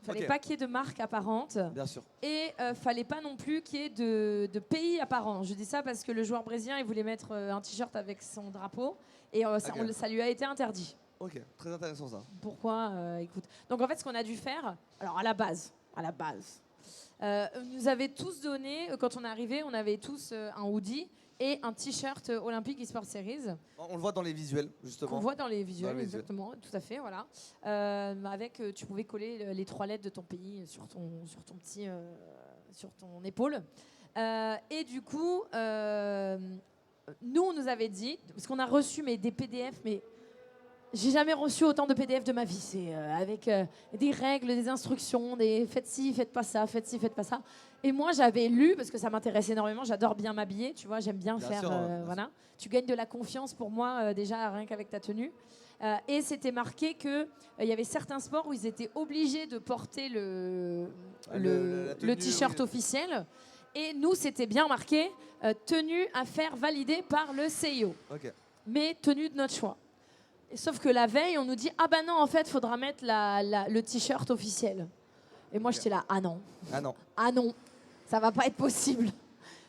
B: Il fallait pas qu'il y ait de marque apparente.
A: Bien sûr.
B: Et fallait pas non plus qu'il y ait de pays apparent. Je dis ça parce que le joueur brésilien, il voulait mettre un t-shirt avec son drapeau et ça lui a été interdit.
A: Ok, très intéressant ça.
B: Pourquoi écoute. Donc en fait, ce qu'on a dû faire, alors à la base, nous avait tous donné, quand on est arrivé, on avait tous un hoodie et un t-shirt Olympic Esports Series.
A: On le voit dans les visuels, justement.
B: On voit dans les visuels,
A: dans les
B: exactement, tout à fait, voilà. Tu pouvais coller les 3 lettres de ton pays sur ton épaule. Et du coup, nous, on nous avait dit, parce qu'on a reçu des PDF, mais j'ai jamais reçu autant de PDF de ma vie. C'est avec des règles, des instructions, des faites ci, faites pas ça, faites ci, faites pas ça. Et moi, j'avais lu, parce que ça m'intéresse énormément, j'adore bien m'habiller, tu vois, j'aime bien faire, voilà. Tu gagnes de la confiance pour moi, déjà, rien qu'avec ta tenue. Et c'était marqué qu'il y avait certains sports où ils étaient obligés de porter le t-shirt officiel. Et nous, c'était bien marqué, tenue à faire valider par le CIO.
A: Okay. Mais
B: tenue de notre choix. Sauf que la veille, on nous dit « Ah bah non, en fait, il faudra mettre le t-shirt officiel. » Et moi, j'étais là « Ah non. Ah non. Ça va pas être possible. »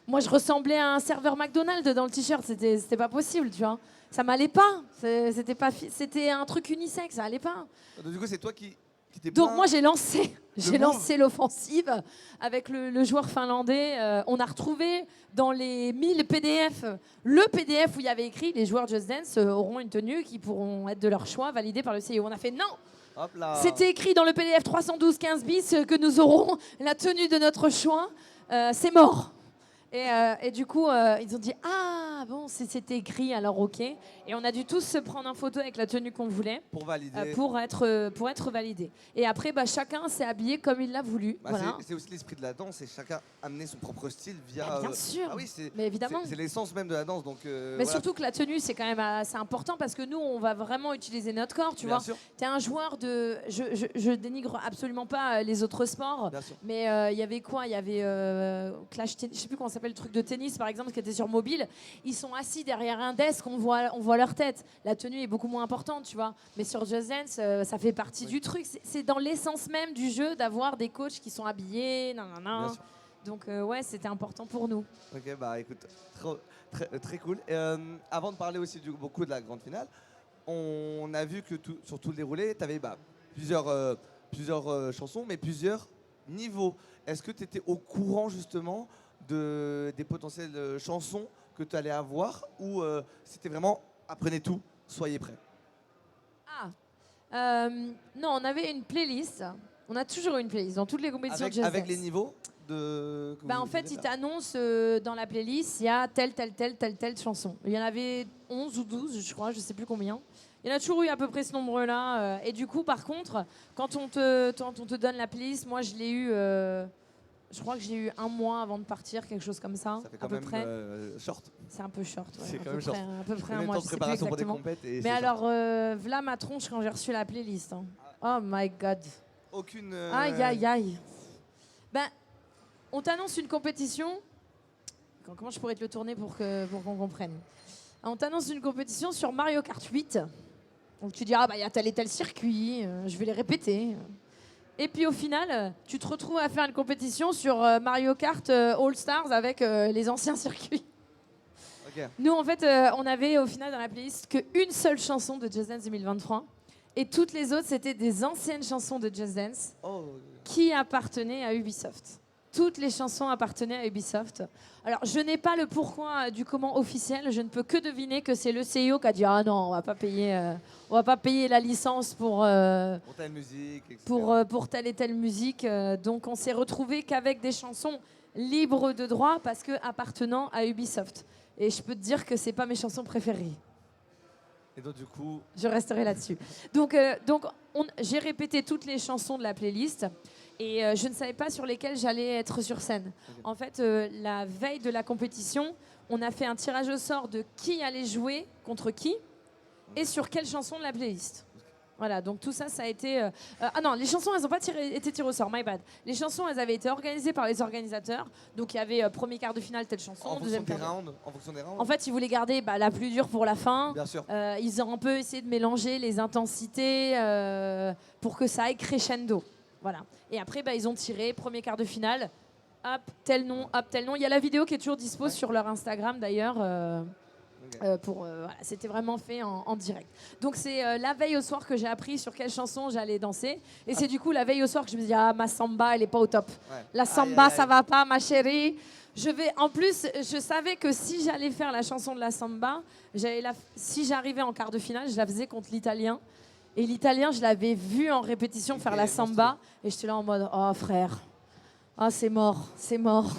B: Moi, je ressemblais à un serveur McDonald's dans le t-shirt. C'était pas possible, tu vois. Ça m'allait pas. C'était un truc unisexe, ça allait pas.
A: Donc, du coup, c'est toi qui t'es
B: Donc moi, j'ai lancé l'offensive avec le joueur finlandais. On a retrouvé dans les 1000 PDF, le PDF où il y avait écrit « Les joueurs Just Dance auront une tenue qui pourront être de leur choix, validée par le CIO ». On a fait « Non !» C'était écrit dans le PDF 312 15 bis que nous aurons la tenue de notre choix. C'est mort. Et du coup, ils ont dit « Ah, bon, c'était écrit, alors ok ». Et on a dû tous se prendre en photo avec la tenue qu'on voulait.
A: Pour valider.
B: Pour être validé. Et après, chacun s'est habillé comme il l'a voulu. Voilà.
A: C'est aussi l'esprit de la danse et chacun amener son propre style via...
B: bien sûr,
A: oui,
B: mais évidemment.
A: C'est l'essence même de la danse. Donc,
B: mais surtout que la tenue, c'est quand même assez important parce que nous, on va vraiment utiliser notre corps, tu vois. Tu es un joueur de... Je dénigre absolument pas les autres sports. Mais il y avait quoi? Il y avait Clash Tennis, je sais plus comment ça s'appelle, le truc de tennis, par exemple, qui était sur mobile. Ils sont assis derrière un desk, on voit leur tête. La tenue est beaucoup moins importante, tu vois. Mais sur Just Dance, ça fait partie du truc. C'est dans l'essence même du jeu d'avoir des coachs qui sont habillés. Donc, ouais, c'était important pour nous.
A: Ok, bah écoute, très cool. Avant de parler aussi beaucoup de la grande finale, on a vu que sur tout le déroulé, tu avais plusieurs chansons, mais plusieurs niveaux. Est-ce que tu étais au courant justement des potentielles chansons que tu allais avoir ou c'était vraiment apprenez tout, soyez prêts?
B: Non, on avait une playlist. On a toujours une playlist dans toutes les compétitions de Just Dance.
A: Avec les niveaux
B: en fait, ils t'annoncent dans la playlist, il y a telle chanson. Il y en avait 11 ou 12, je crois, je sais plus combien. Il y en a toujours eu à peu près ce nombre-là. Et du coup, par contre, quand on te donne la playlist, moi, je l'ai eu... je crois que j'ai eu 1 mois avant de partir, quelque chose comme ça.
A: Ça fait quand même short.
B: C'est un peu short, ouais.
A: C'est quand même short.
B: À peu près 1
A: temps
B: mois,
A: de préparation pour des compètes.
B: Mais alors, voilà ma tronche quand j'ai reçu la playlist. Hein. Oh my God.
A: Aucune...
B: Aïe. Ben, on t'annonce une compétition. Comment je pourrais te le tourner pour qu'on comprenne? On t'annonce une compétition sur Mario Kart 8. Donc tu dis, il y a tel et tel circuit, je vais les répéter. Et puis au final, tu te retrouves à faire une compétition sur Mario Kart All Stars avec les anciens circuits.
A: Okay.
B: Nous, en fait, on avait au final dans la playlist qu'une seule chanson de Just Dance 2023. Et toutes les autres, c'était des anciennes chansons de Just Dance qui appartenaient à Ubisoft. Toutes les chansons appartenaient à Ubisoft. Alors, je n'ai pas le pourquoi du comment officiel. Je ne peux que deviner que c'est le CIO qui a dit « Ah non, on va pas payer la licence pour
A: telle musique, etc.
B: pour telle et telle musique. » Donc, on s'est retrouvé qu'avec des chansons libres de droit parce que appartenant à Ubisoft. Et je peux te dire que c'est pas mes chansons préférées.
A: Et donc, du coup,
B: Je resterai là-dessus. Donc j'ai répété toutes les chansons de la playlist et je ne savais pas sur lesquelles j'allais être sur scène.
A: Ok.
B: En fait, la veille de la compétition, on a fait un tirage au sort de qui allait jouer contre qui et sur quelle chanson de la playlist. Voilà, donc tout ça, ça a été... Ah non, les chansons, elles n'ont pas été tirées au sort, my bad. Les chansons, elles avaient été organisées par les organisateurs. Donc il y avait premier quart de finale, telle chanson,
A: en fonction
B: deuxième
A: des
B: quart de...
A: rounds, en fonction des rounds,
B: En fait, ils voulaient garder la plus dure pour la fin.
A: bien sûr.
B: Ils ont un peu essayé de mélanger les intensités pour que ça aille crescendo. Voilà. Et après, ils ont tiré premier quart de finale. Hop, tel nom, hop, tel nom. Il y a la vidéo qui est toujours dispo sur leur Instagram d'ailleurs. Voilà, c'était vraiment fait en direct. Donc c'est la veille au soir que j'ai appris sur quelle chanson j'allais danser. Et c'est du coup la veille au soir que je me dis ma samba, elle est pas au top.
A: Ouais.
B: La samba,
A: Aïe, aïe,
B: ça
A: aïe.
B: va pas, ma chérie. En plus, je savais que si j'allais faire la chanson de la samba, si j'arrivais en quart de finale, je la faisais contre l'Italien. Et l'Italien, je l'avais vu en répétition faire la samba. Et j'étais là en mode, oh frère, c'est mort, c'est mort.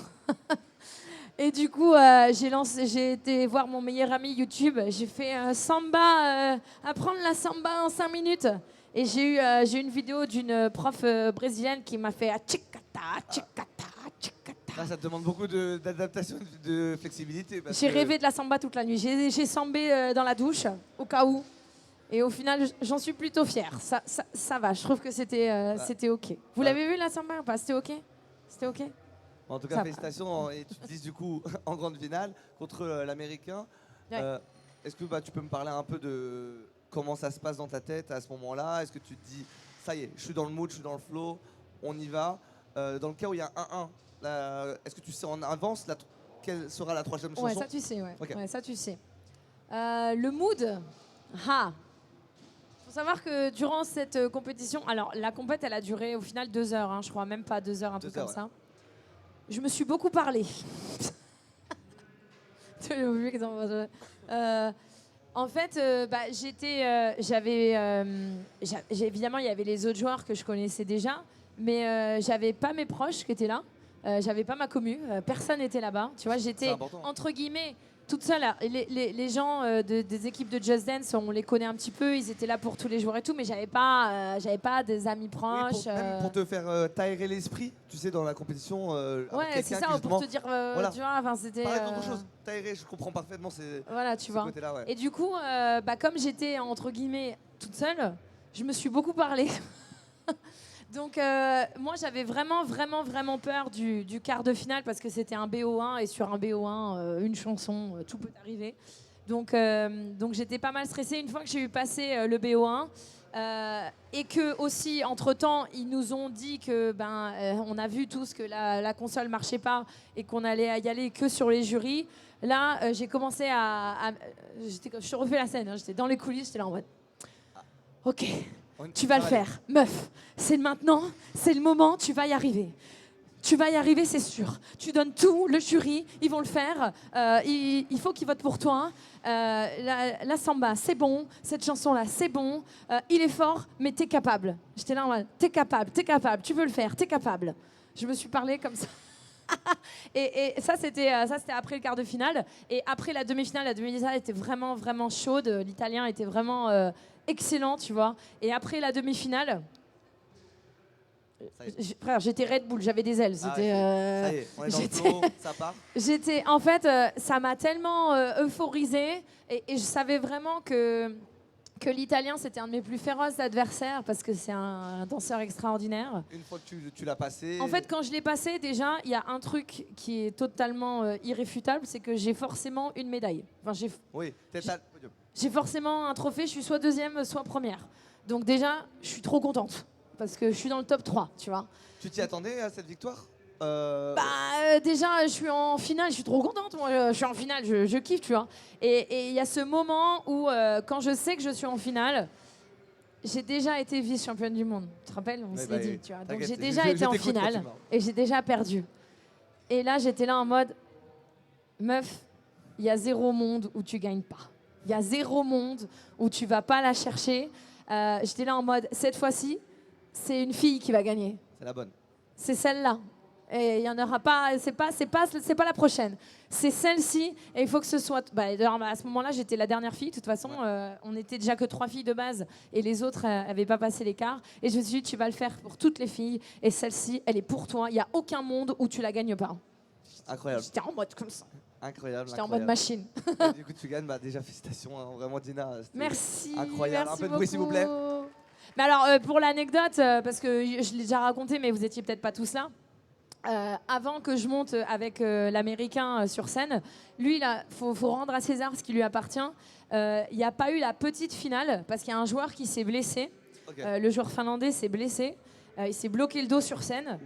B: Et du coup, j'ai été voir mon meilleur ami YouTube. J'ai fait samba, apprendre la samba en 5 minutes. Et j'ai eu une vidéo d'une prof brésilienne qui m'a fait chicata, chicata, chicata.
A: Ça te demande beaucoup d'adaptation, de flexibilité.
B: J'ai rêvé de la samba toute la nuit. J'ai sambé dans la douche, au cas où. Et au final, j'en suis plutôt fière. Ça va, je trouve que c'était OK. Vous l'avez vu la samba ou pas? C'était OK? C'était OK?
A: En tout cas, félicitations. Et tu te dis du coup en grande finale contre l'Américain.
B: Ouais.
A: Est-ce que tu peux me parler un peu de comment ça se passe dans ta tête à ce moment-là? Est-ce que tu te dis, ça y est, je suis dans le mood, je suis dans le flow, on y va? Dans le cas où il y a 1-1, est-ce que tu sais en avance quelle sera la troisième chanson?
B: Ouais, ça tu sais, ouais.
A: Ok.
B: Ouais, ça tu sais. Le mood, faut savoir que durant cette compétition, alors la compète, elle a duré au final 2 heures, je crois, même pas 2 heures, un truc comme ça. Je me suis beaucoup parlé. En fait, évidemment, il y avait les autres joueurs que je connaissais déjà, mais j'avais pas mes proches qui étaient là. J'avais pas ma commu. Personne n'était là-bas. Tu vois, j'étais entre guillemets toute seule. Les gens des équipes de Just Dance, on les connaît un petit peu. Ils étaient là pour tous les jours et tout, mais j'avais pas des amis proches.
A: Oui, même pour te faire t'aérer l'esprit, tu sais, dans la compétition.
B: Ouais, c'est ça, pour te dire.
A: Voilà.
B: Tu vois, c'était.
A: Pareil, d'autres choses. T'aérer, je comprends parfaitement.
B: Voilà, tu vois.
A: Ouais.
B: Et du coup, comme j'étais entre guillemets toute seule, je me suis beaucoup parlé. Donc moi j'avais vraiment peur du quart de finale parce que c'était un BO1 et sur un BO1 une chanson tout peut arriver. Donc j'étais pas mal stressée une fois que j'ai eu passé le BO1 et que aussi entre temps ils nous ont dit que on a vu tous que la console marchait pas et qu'on allait y aller que sur les jurys. Là j'ai commencé je refais la scène, j'étais dans les coulisses, j'étais là en mode ok. Tu vas le faire, meuf. C'est maintenant, c'est le moment, tu vas y arriver. Tu vas y arriver, c'est sûr. Tu donnes tout, le jury, ils vont le faire. Il faut qu'ils votent pour toi. La samba, c'est bon. Cette chanson-là, c'est bon. Il est fort, mais t'es capable. J'étais là en mode, t'es capable, tu peux le faire, t'es capable. Je me suis parlé comme ça. et ça, c'était après le quart de finale. Et après la demi-finale était vraiment chaude. L'Italien était vraiment excellent, tu vois. Et après la demi-finale, frère, j'étais Red Bull, j'avais des ailes.
A: Ça y est, on est dans le flow, ça part.
B: En fait, ça m'a tellement euphorisée et je savais vraiment que l'Italien, c'était un de mes plus féroces adversaires parce que c'est un danseur extraordinaire.
A: Une fois que tu l'as passé...
B: En fait, quand je l'ai passé, déjà, il y a un truc qui est totalement irréfutable, c'est que j'ai forcément une médaille. Enfin, j'ai forcément un trophée, je suis soit deuxième, soit première. Donc déjà, je suis trop contente parce que je suis dans le top 3, tu vois.
A: Tu t'y attendais à cette victoire?
B: Déjà, je suis en finale, je suis trop contente. Moi, je suis en finale, je kiffe, tu vois. Et il y a ce moment où, quand je sais que je suis en finale, j'ai déjà été vice-championne du monde. Tu te rappelles? On se l'est dit, tu vois. Donc j'ai déjà été en finale et j'ai déjà perdu. Et là, j'étais là en mode, meuf, il y a 0 monde où tu gagnes pas. Il y a 0 monde où tu vas pas la chercher. J'étais là en mode, cette fois-ci, c'est une fille qui va gagner.
A: C'est la bonne.
B: C'est celle-là. Et il y en aura pas. C'est pas la prochaine. C'est celle-ci. Et il faut que ce soit. D'ailleurs, à ce moment-là, j'étais la dernière fille. De toute façon, on n'était déjà que 3 filles de base, et les autres n'avaient pas passé l'écart. Et je me suis dit, tu vas le faire pour toutes les filles. Et celle-ci, elle est pour toi. Il n'y a aucun monde où tu la gagnes pas.
A: Incroyable.
B: J'étais en mode comme ça.
A: Incroyable.
B: J'étais en mode machine.
A: Et du coup, tu gagnes. Déjà, félicitations. Hein, vraiment, Dina.
B: Merci.
A: Incroyable.
B: Merci
A: Un peu de bruit, s'il vous plaît.
B: Mais alors, pour l'anecdote, parce que je l'ai déjà raconté, mais vous étiez peut-être pas tous là. Avant que je monte avec l'Américain sur scène, lui, il faut rendre à César ce qui lui appartient. Il n'y a pas eu la petite finale parce qu'il y a un joueur qui s'est blessé. Okay. Le joueur finlandais s'est blessé. Il s'est bloqué le dos sur scène.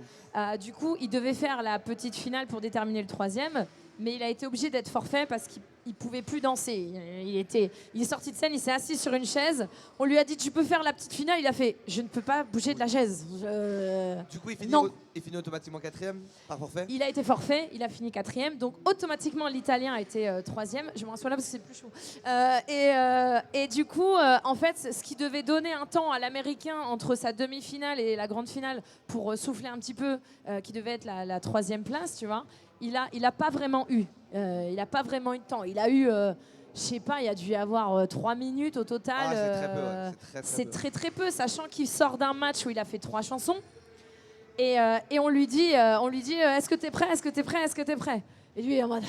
B: Du coup, il devait faire la petite finale pour déterminer le 3e. Mais il a été obligé d'être forfait parce qu'il ne pouvait plus danser. Il est sorti de scène, il s'est assis sur une chaise. On lui a dit, tu peux faire la petite finale. Il a fait, je ne peux pas bouger de la chaise.
A: Du coup, il finit automatiquement 4e par forfait.
B: Il a été forfait, il a fini 4e. Donc automatiquement, l'Italien a été 3e. Je me rassois là parce que c'est plus chaud. Et du coup, en fait, ce qui devait donner un temps à l'Américain entre sa demi-finale et la grande finale pour souffler un petit peu, qui devait être la 3e place, tu vois. Il a pas vraiment eu. Il n'a pas vraiment eu de temps. Il a eu, je sais pas, il a dû y avoir 3 minutes au total.
A: C'est très peu.
B: C'est très peu, sachant qu'il sort d'un match où il a fait 3 chansons. Et on lui dit, est-ce que t'es prêt, est-ce que t'es prêt, est-ce que t'es prêt. Et lui, en mode,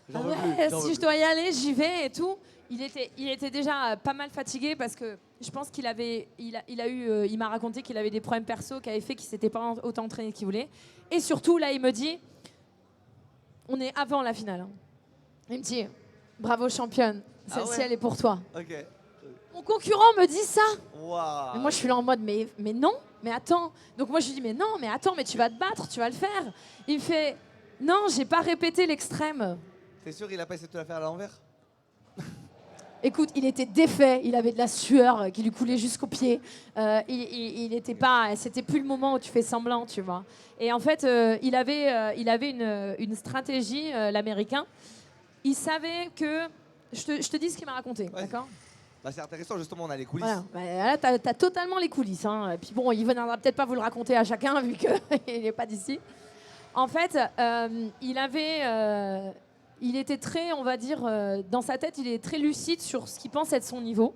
B: si je dois y aller, j'y vais et tout. Il était déjà pas mal fatigué parce que je pense il m'a raconté qu'il avait des problèmes perso qui avaient fait qu'il s'était pas autant entraîné qu'il voulait. Et surtout, là, il me dit, on est avant la finale. Hein. Il me dit, bravo championne, celle-ci, elle est pour toi.
A: Okay.
B: Mon concurrent me dit ça.
A: Wow.
B: Et moi, je suis là en mode, mais non, mais attends. Donc moi, je lui dis, mais non, mais attends, mais tu vas te battre, tu vas le faire. Il me fait, non, j'ai pas répété l'extrême.
A: T'es sûr il a pas essayé de te la faire à l'envers?
B: Écoute, il était défait, il avait de la sueur qui lui coulait jusqu'aux pieds. Il était pas, c'était plus le moment où tu fais semblant, tu vois. Et en fait, il avait une stratégie, l'Américain. Il savait que, je te dis ce qu'il m'a raconté, d'accord?
A: C'est intéressant, justement, on a les coulisses.
B: Voilà. Là, t'as totalement les coulisses. Hein. Et puis bon, il ne viendra peut-être pas vous le raconter à chacun, vu qu'il n'est pas d'ici. En fait, il était très, on va dire, dans sa tête, il est très lucide sur ce qu'il pense être son niveau.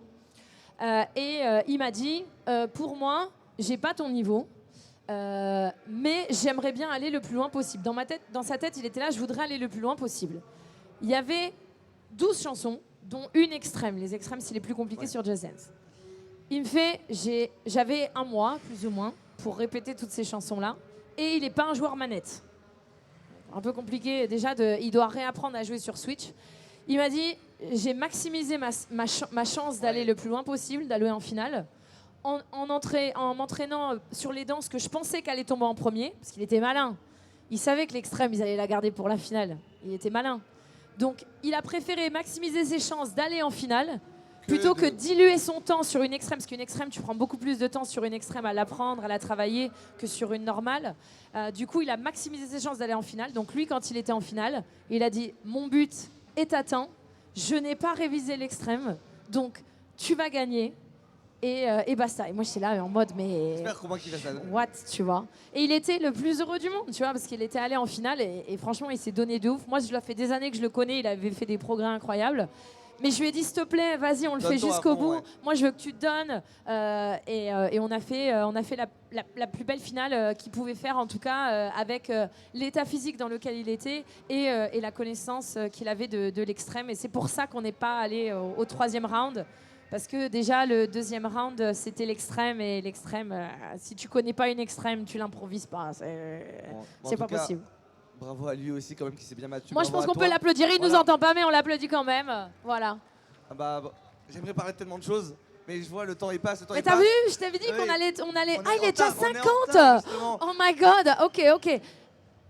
B: Il m'a dit, pour moi, j'ai pas ton niveau, mais j'aimerais bien aller le plus loin possible. Dans sa tête, il était là, je voudrais aller le plus loin possible. Il y avait 12 chansons, dont une extrême. Les extrêmes, c'est les plus compliqués sur Just Dance. Il me fait, j'avais 1 mois, plus ou moins, pour répéter toutes ces chansons-là, et il n'est pas un joueur manette. Un peu compliqué déjà, il doit réapprendre à jouer sur Switch. Il m'a dit, j'ai maximisé ma chance d'aller le plus loin possible, d'aller en finale, en m'entraînant sur les danses que je pensais qu'elle allait tomber en premier, parce qu'il était malin. Il savait que l'extrême, ils allaient la garder pour la finale. Il était malin. Donc, il a préféré maximiser ses chances d'aller en finale plutôt que diluer son temps sur une extrême. Parce qu'une extrême, tu prends beaucoup plus de temps sur une extrême à l'apprendre, à la travailler, que sur une normale. Du coup, il a maximisé ses chances d'aller en finale. Donc, lui, quand il était en finale, il a dit « Mon but est atteint. Je n'ai pas révisé l'extrême. Donc, tu vas gagner. » Et basta. Et moi, j'étais là en mode, mais...
A: J'espère comment qu'il va ça.
B: What, tu vois. Et il était le plus heureux du monde, tu vois, parce qu'il était allé en finale et franchement, il s'est donné de ouf. Moi, je lui fait des années que je le connais, il avait fait des progrès incroyables. Mais je lui ai dit, s'il te plaît, vas-y, on le fait jusqu'au bout. Ouais. Moi, je veux que tu te donnes. Et on a fait la plus belle finale qu'il pouvait faire, en tout cas, avec l'état physique dans lequel il était et la connaissance qu'il avait de l'extrême. Et c'est pour ça qu'on n'est pas allé au 3e round. Parce que déjà, le 2e round, c'était l'extrême. Et l'extrême, si tu connais pas une extrême, tu l'improvises pas. C'est pas possible.
A: Bravo à lui aussi, quand même, qui s'est bien battu.
B: Moi, je pense qu'on peut l'applaudir. Il nous entend pas, mais on l'applaudit quand même. Voilà.
A: J'aimerais parler de tellement de choses, mais je vois le temps il passe.
B: Mais t'as vu, je t'avais dit qu'on allait. Il est déjà 50. Oh my God. Ok.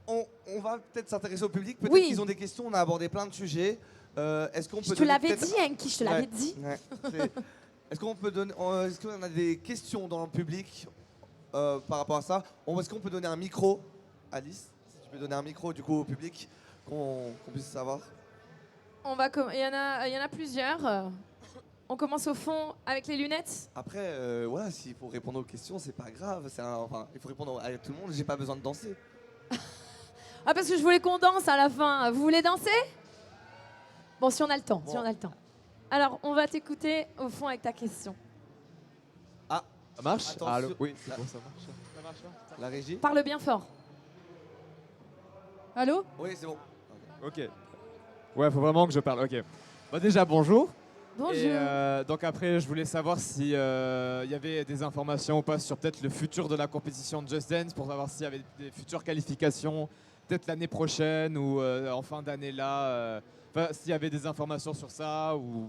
A: On va peut-être s'intéresser au public. Peut-être qu'ils ont des questions. On a abordé plein de sujets. Est-ce qu'on peut
B: je te l'avais dit, Enki, je te l'avais dit.
A: Est-ce qu'on peut donner. Est-ce qu'on a des questions dans le public par rapport à ça? Est-ce qu'on peut donner un micro, Alice? Si tu peux donner un micro du coup au public, qu'on puisse savoir.
B: Il y en a plusieurs. On commence au fond avec les lunettes.
A: Après, voilà, s'il faut répondre aux questions, c'est pas grave. Il faut répondre à tout le monde. J'ai pas besoin de danser.
B: Ah, parce que je voulais qu'on danse à la fin. Vous voulez danser? Bon, si on a le temps, si on a le temps. Alors, on va t'écouter au fond avec ta question.
A: Ah,
C: Ça marche?
A: attention.
C: Allô? Oui, c'est bon, ça marche. Ça marche là?
A: La régie?
B: Parle bien fort. Allô?
A: Oui, c'est bon.
C: Ok. Ouais, faut vraiment que je parle. Ok. Bah déjà, bonjour.
B: Bonjour.
C: Et donc après, je voulais savoir si y avait des informations ou pas sur peut-être le futur de la compétition de Just Dance, pour savoir s'il y avait des futures qualifications, peut-être l'année prochaine ou en fin d'année là. Enfin, s'il y avait des informations sur ça ou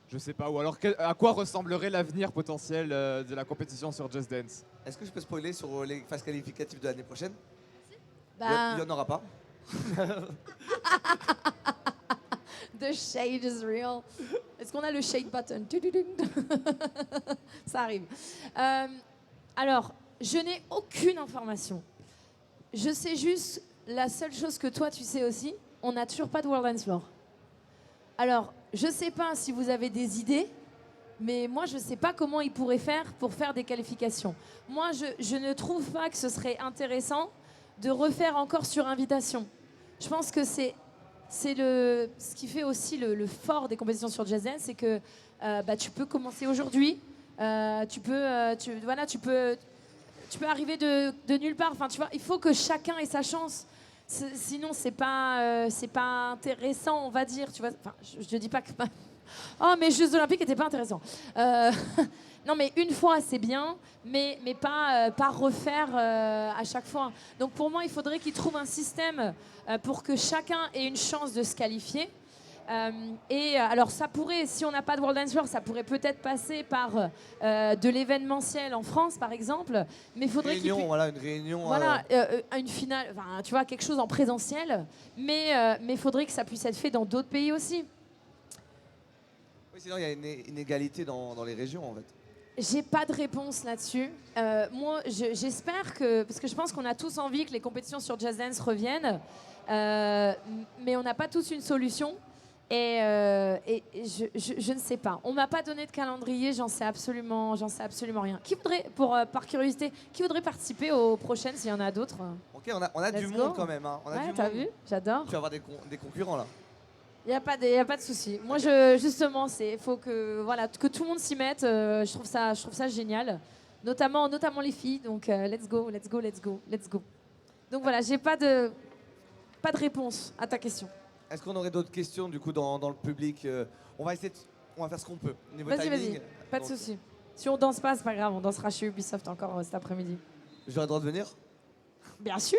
C: je sais pas. Ou alors à quoi ressemblerait l'avenir potentiel de la compétition sur Just Dance?
A: Est-ce que je peux spoiler sur les phases qualificatives de l'année prochaine?
B: Bah,
A: Il n'y en aura pas.
B: the shade is real. Est-ce qu'on a le shade button? Ça arrive. Alors, je n'ai aucune information. Je sais juste la seule chose que toi tu sais aussi, on n'a toujours pas de World Dance Floor. Alors, je sais pas si vous avez des idées, mais moi je sais pas comment ils pourraient faire pour faire des qualifications. Moi, je ne trouve pas que ce serait intéressant de refaire encore sur invitation. Je pense que c'est ce qui fait aussi le fort des compétitions sur Just Dance, c'est que tu peux commencer aujourd'hui, tu peux arriver de nulle part. Enfin, tu vois, il faut que chacun ait sa chance. Sinon, c'est pas intéressant, on va dire. Tu vois, enfin, je dis pas que. Oh, mais Jeux Olympiques n'étaient pas intéressants. Non, mais une fois, c'est bien, mais pas refaire à chaque fois. Donc, pour moi, il faudrait qu'ils trouvent un système pour que chacun ait une chance de se qualifier. Alors, ça pourrait, si on n'a pas de World Dance Floor, ça pourrait peut-être passer par de l'événementiel en France, par exemple. Mais il faudrait
A: Une réunion.
B: Voilà, une finale, enfin, tu vois, quelque chose en présentiel. Mais il faudrait que ça puisse être fait dans d'autres pays aussi.
A: Oui, sinon il y a une inégalité dans les régions en fait.
B: J'ai pas de réponse là-dessus. Moi, j'espère que... Parce que je pense qu'on a tous envie que les compétitions sur Just Dance reviennent. Mais on n'a pas tous une solution. Et je ne sais pas. On m'a pas donné de calendrier, j'en sais absolument rien. Qui voudrait, par curiosité, qui voudrait participer aux prochaines s'il y en a d'autres?
A: Ok, on a du
B: Let's
A: monde
B: go.
A: quand même. Hein. On a
B: Ouais,
A: du
B: t'as
A: monde.
B: vu? J'adore.
A: Tu vas avoir des concurrents là.
B: Il n'y a pas de souci. Moi, justement, il faut que tout le monde s'y mette. Je trouve ça génial. Notamment les filles. Donc, let's go. Donc voilà, j'ai pas de réponse à ta question.
A: Est-ce qu'on aurait d'autres questions du coup dans le public? On va faire ce qu'on peut. Niveau
B: Vas-y,
A: timing.
B: pas de
A: Donc,
B: souci. Si on danse pas, c'est pas grave. On dansera chez Ubisoft encore cet après-midi.
A: J'aurais le droit de venir?
B: Bien sûr,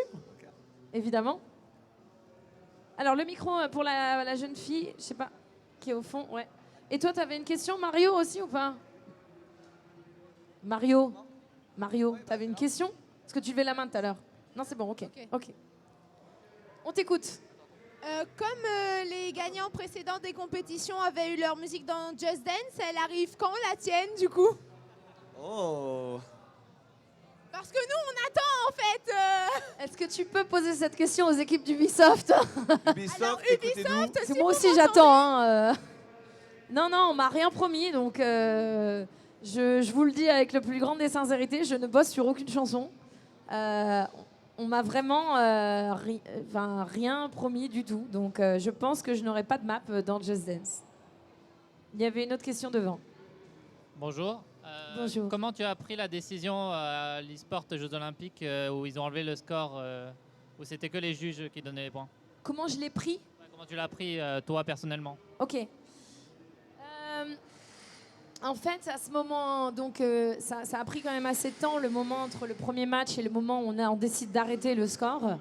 B: évidemment. Alors, le micro pour la jeune fille, je sais pas, qui est au fond, ouais. Et toi, t'avais une question, Mario, aussi, ou pas? Mario, t'avais une question? Est-ce que tu levais la main tout à l'heure? Non, c'est bon, ok. On t'écoute.
D: Comme les gagnants précédents des compétitions avaient eu leur musique dans Just Dance, elle arrive quand la tienne, du coup?
A: Oh.
D: Parce que nous, on attend, en fait.
B: Est-ce que tu peux poser cette question aux équipes d'Ubisoft?
A: Ubisoft, écoutez-nous.
B: Parce que moi aussi, j'attends. Hein, Non, on m'a rien promis, donc je vous le dis avec le plus grand des sincérités, je ne bosse sur aucune chanson. On m'a vraiment rien promis du tout, donc je pense que je n'aurai pas de map dans Just Dance. Il y avait une autre question devant.
E: Bonjour.
B: Bonjour.
E: Comment tu as pris la décision à l'e-sport Jeux Olympiques où ils ont enlevé le score, où c'était que les juges qui donnaient les points?
B: Comment je l'ai pris?
E: Comment tu l'as pris toi personnellement?
B: Ok. En fait, à ce moment, donc ça a pris quand même assez de temps, le moment entre le premier match et le moment où on décide d'arrêter le score.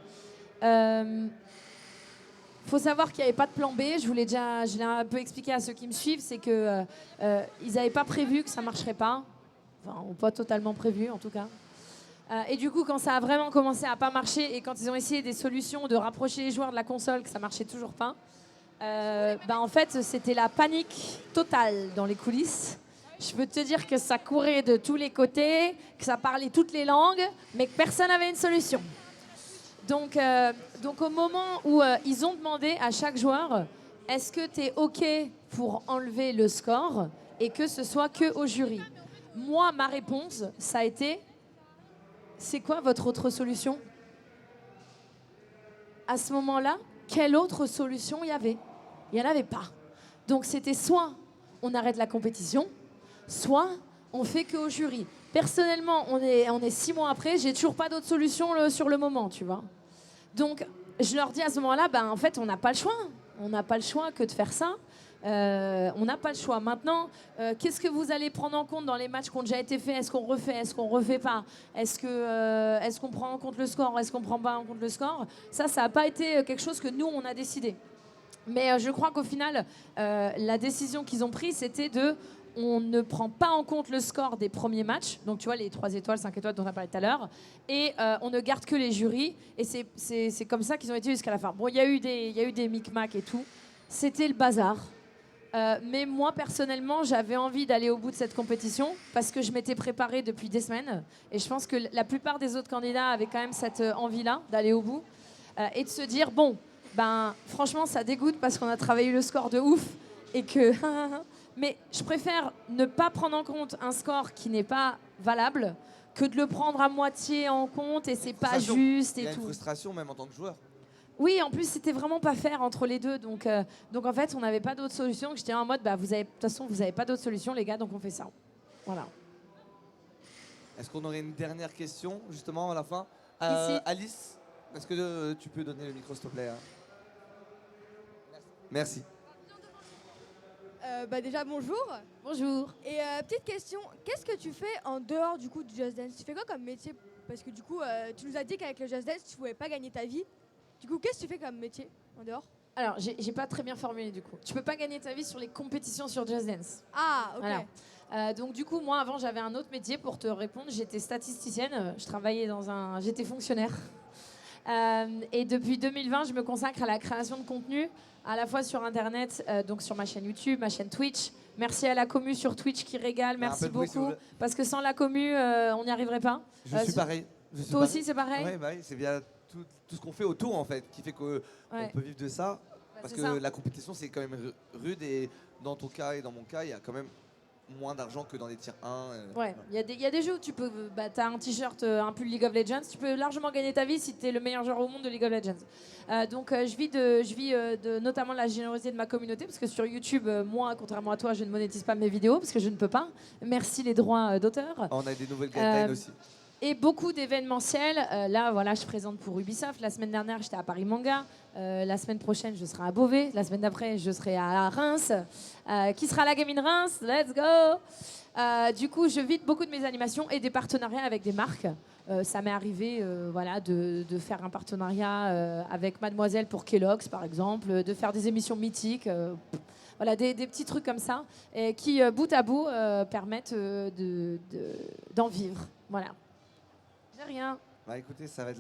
B: Faut savoir qu'il n'y avait pas de plan B. Je l'ai un peu expliqué à ceux qui me suivent, c'est que ils n'avaient pas prévu que ça marcherait pas, enfin, ou pas totalement prévu en tout cas. Et du coup, quand ça a vraiment commencé à pas marcher et quand ils ont essayé des solutions de rapprocher les joueurs de la console, que ça marchait toujours pas, en fait, c'était la panique totale dans les coulisses. Je peux te dire que ça courait de tous les côtés, que ça parlait toutes les langues, mais que personne n'avait une solution. Donc au moment où ils ont demandé à chaque joueur, est-ce que tu es OK pour enlever le score et que ce soit que au jury? Moi, ma réponse, ça a été, c'est quoi votre autre solution? à ce moment-là, quelle autre solution il y avait? Il n'y en avait pas. Donc c'était soit on arrête la compétition, soit on fait qu'au jury. Personnellement, on est 6 mois après, j'ai toujours pas d'autre solution sur le moment, tu vois. Donc je leur dis à ce moment-là, en fait, on n'a pas le choix. On n'a pas le choix que de faire ça. On n'a pas le choix. Maintenant, qu'est-ce que vous allez prendre en compte dans les matchs qui ont déjà été faits? Est-ce qu'on refait? Est-ce qu'on refait pas? Est-ce qu'on prend en compte le score? Est-ce qu'on prend pas en compte le score? Ça n'a pas été quelque chose que nous, on a décidé. Mais je crois qu'au final, la décision qu'ils ont prise, c'était on ne prend pas en compte le score des premiers matchs, donc tu vois les 3 étoiles, 5 étoiles dont on a parlé tout à l'heure, et on ne garde que les jurys, et c'est comme ça qu'ils ont été jusqu'à la fin. Bon, il y a eu des micmacs et tout, c'était le bazar. Mais moi, personnellement, j'avais envie d'aller au bout de cette compétition parce que je m'étais préparée depuis des semaines, et je pense que la plupart des autres candidats avaient quand même cette envie-là d'aller au bout, et de se dire, bon, franchement, ça dégoûte parce qu'on a travaillé le score de ouf, et que... Mais je préfère ne pas prendre en compte un score qui n'est pas valable que de le prendre à moitié en compte et c'est pas juste et
A: Il y a
B: tout.
A: une frustration même en tant que joueur.
B: Oui, en plus c'était vraiment pas fair entre les deux, donc en fait on n'avait pas d'autre solution. J'étais en mode de toute façon vous avez pas d'autre solution les gars, donc on fait ça. Voilà.
A: Est-ce qu'on aurait une dernière question justement à la fin?
B: Ici.
A: Alice, est-ce que tu peux donner le micro s'il te plaît? Merci.
F: Déjà bonjour.
B: Bonjour.
F: Et petite question, qu'est-ce que tu fais en dehors du coup du Just Dance? Tu fais quoi comme métier? Parce que du coup, tu nous as dit qu'avec le Just Dance, tu pouvais pas gagner ta vie. Du coup, qu'est-ce que tu fais comme métier en dehors?
B: Alors, j'ai pas très bien formulé du coup. Tu peux pas gagner ta vie sur les compétitions sur Just Dance.
F: Ah, ok.
B: Voilà. Donc du coup, moi avant j'avais un autre métier pour te répondre. J'étais statisticienne. Je travaillais j'étais fonctionnaire. Et depuis 2020, je me consacre à la création de contenu, à la fois sur Internet, donc sur ma chaîne YouTube, ma chaîne Twitch. Merci à la commu sur Twitch qui régale, merci beaucoup. Parce que sans la commu, on n'y arriverait pas.
A: Je suis pareil.
B: Toi aussi, c'est pareil?
A: Oui, c'est bien tout ce qu'on fait autour en fait qui fait qu'on peut vivre de ça. Parce que la compétition, c'est quand même rude et dans ton cas et dans mon cas, il y a quand même moins d'argent que dans les tiers 1.
B: Ouais, il y a des jeux où tu peux, t'as un t-shirt, un pull League of Legends, tu peux largement gagner ta vie si t'es le meilleur joueur au monde de League of Legends. Donc je vis de notamment la générosité de ma communauté parce que sur YouTube, moi, contrairement à toi, je ne monétise pas mes vidéos parce que je ne peux pas. Merci les droits d'auteur.
A: On a des nouvelles guidelines aussi.
B: Et beaucoup d'événementiels. Là, voilà, je présente pour Ubisoft. La semaine dernière, j'étais à Paris Manga. La semaine prochaine, je serai à Beauvais. La semaine d'après, je serai à Reims. Qui sera à la Gaming Reims? Let's go! Du coup, je vis beaucoup de mes animations et des partenariats avec des marques. Ça m'est arrivé de faire un partenariat avec Mademoiselle pour Kellogg's, par exemple, de faire des émissions mythiques. Voilà, des petits trucs comme ça qui, bout à bout, permettent d'en vivre. Voilà. Rien.
A: Écoutez, ça va être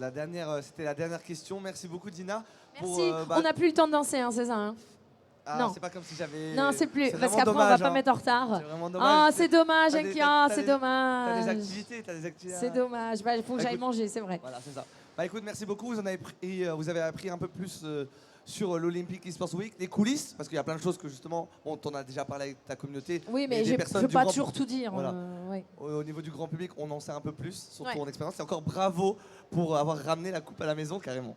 A: c'était la dernière question. Merci beaucoup Dina.
B: Merci. On n'a plus le temps de danser, hein, c'est ça. Hein.
A: Non, c'est pas comme si j'avais.
B: Non, c'est plus. Parce qu'après, on va pas mettre en retard.
A: C'est vraiment dommage.
B: Ah, c'est dommage, Enkia, c'est dommage.
A: T'as des activités.
B: C'est dommage. Il faut que j'aille manger, c'est vrai.
A: Voilà, c'est ça. Écoute, merci beaucoup. Vous avez appris un peu plus sur l'Olympic Esports Week, les coulisses, parce qu'il y a plein de choses que justement, t'en as déjà parlé avec ta communauté.
B: Oui, mais je ne peux pas toujours tout dire.
A: Voilà.
B: Ouais.
A: Au niveau du grand public, on en sait un peu plus sur ton expérience. Et encore bravo pour avoir ramené la coupe à la maison carrément.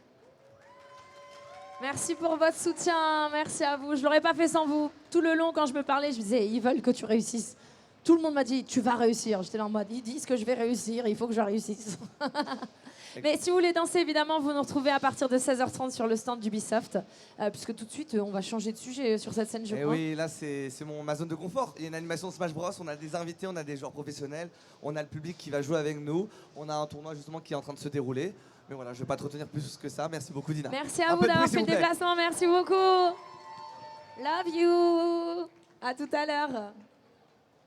B: Merci pour votre soutien, merci à vous. Je ne l'aurais pas fait sans vous. Tout le long, quand je me parlais, je me disais, ils veulent que tu réussisses. Tout le monde m'a dit, tu vas réussir. J'étais là en mode, ils disent que je vais réussir, il faut que je réussisse. Mais si vous voulez danser, évidemment, vous nous retrouvez à partir de 16h30 sur le stand d'Ubisoft. Puisque tout de suite, on va changer de sujet sur cette scène, je crois.
A: Oui, là, c'est ma zone de confort. Il y a une animation de Smash Bros, on a des invités, on a des joueurs professionnels, on a le public qui va jouer avec nous. On a un tournoi justement qui est en train de se dérouler. Mais voilà, je ne vais pas te retenir plus que ça. Merci beaucoup, Dina.
B: Merci à vous d'avoir fait le déplacement. Merci beaucoup. Love you. À tout à l'heure.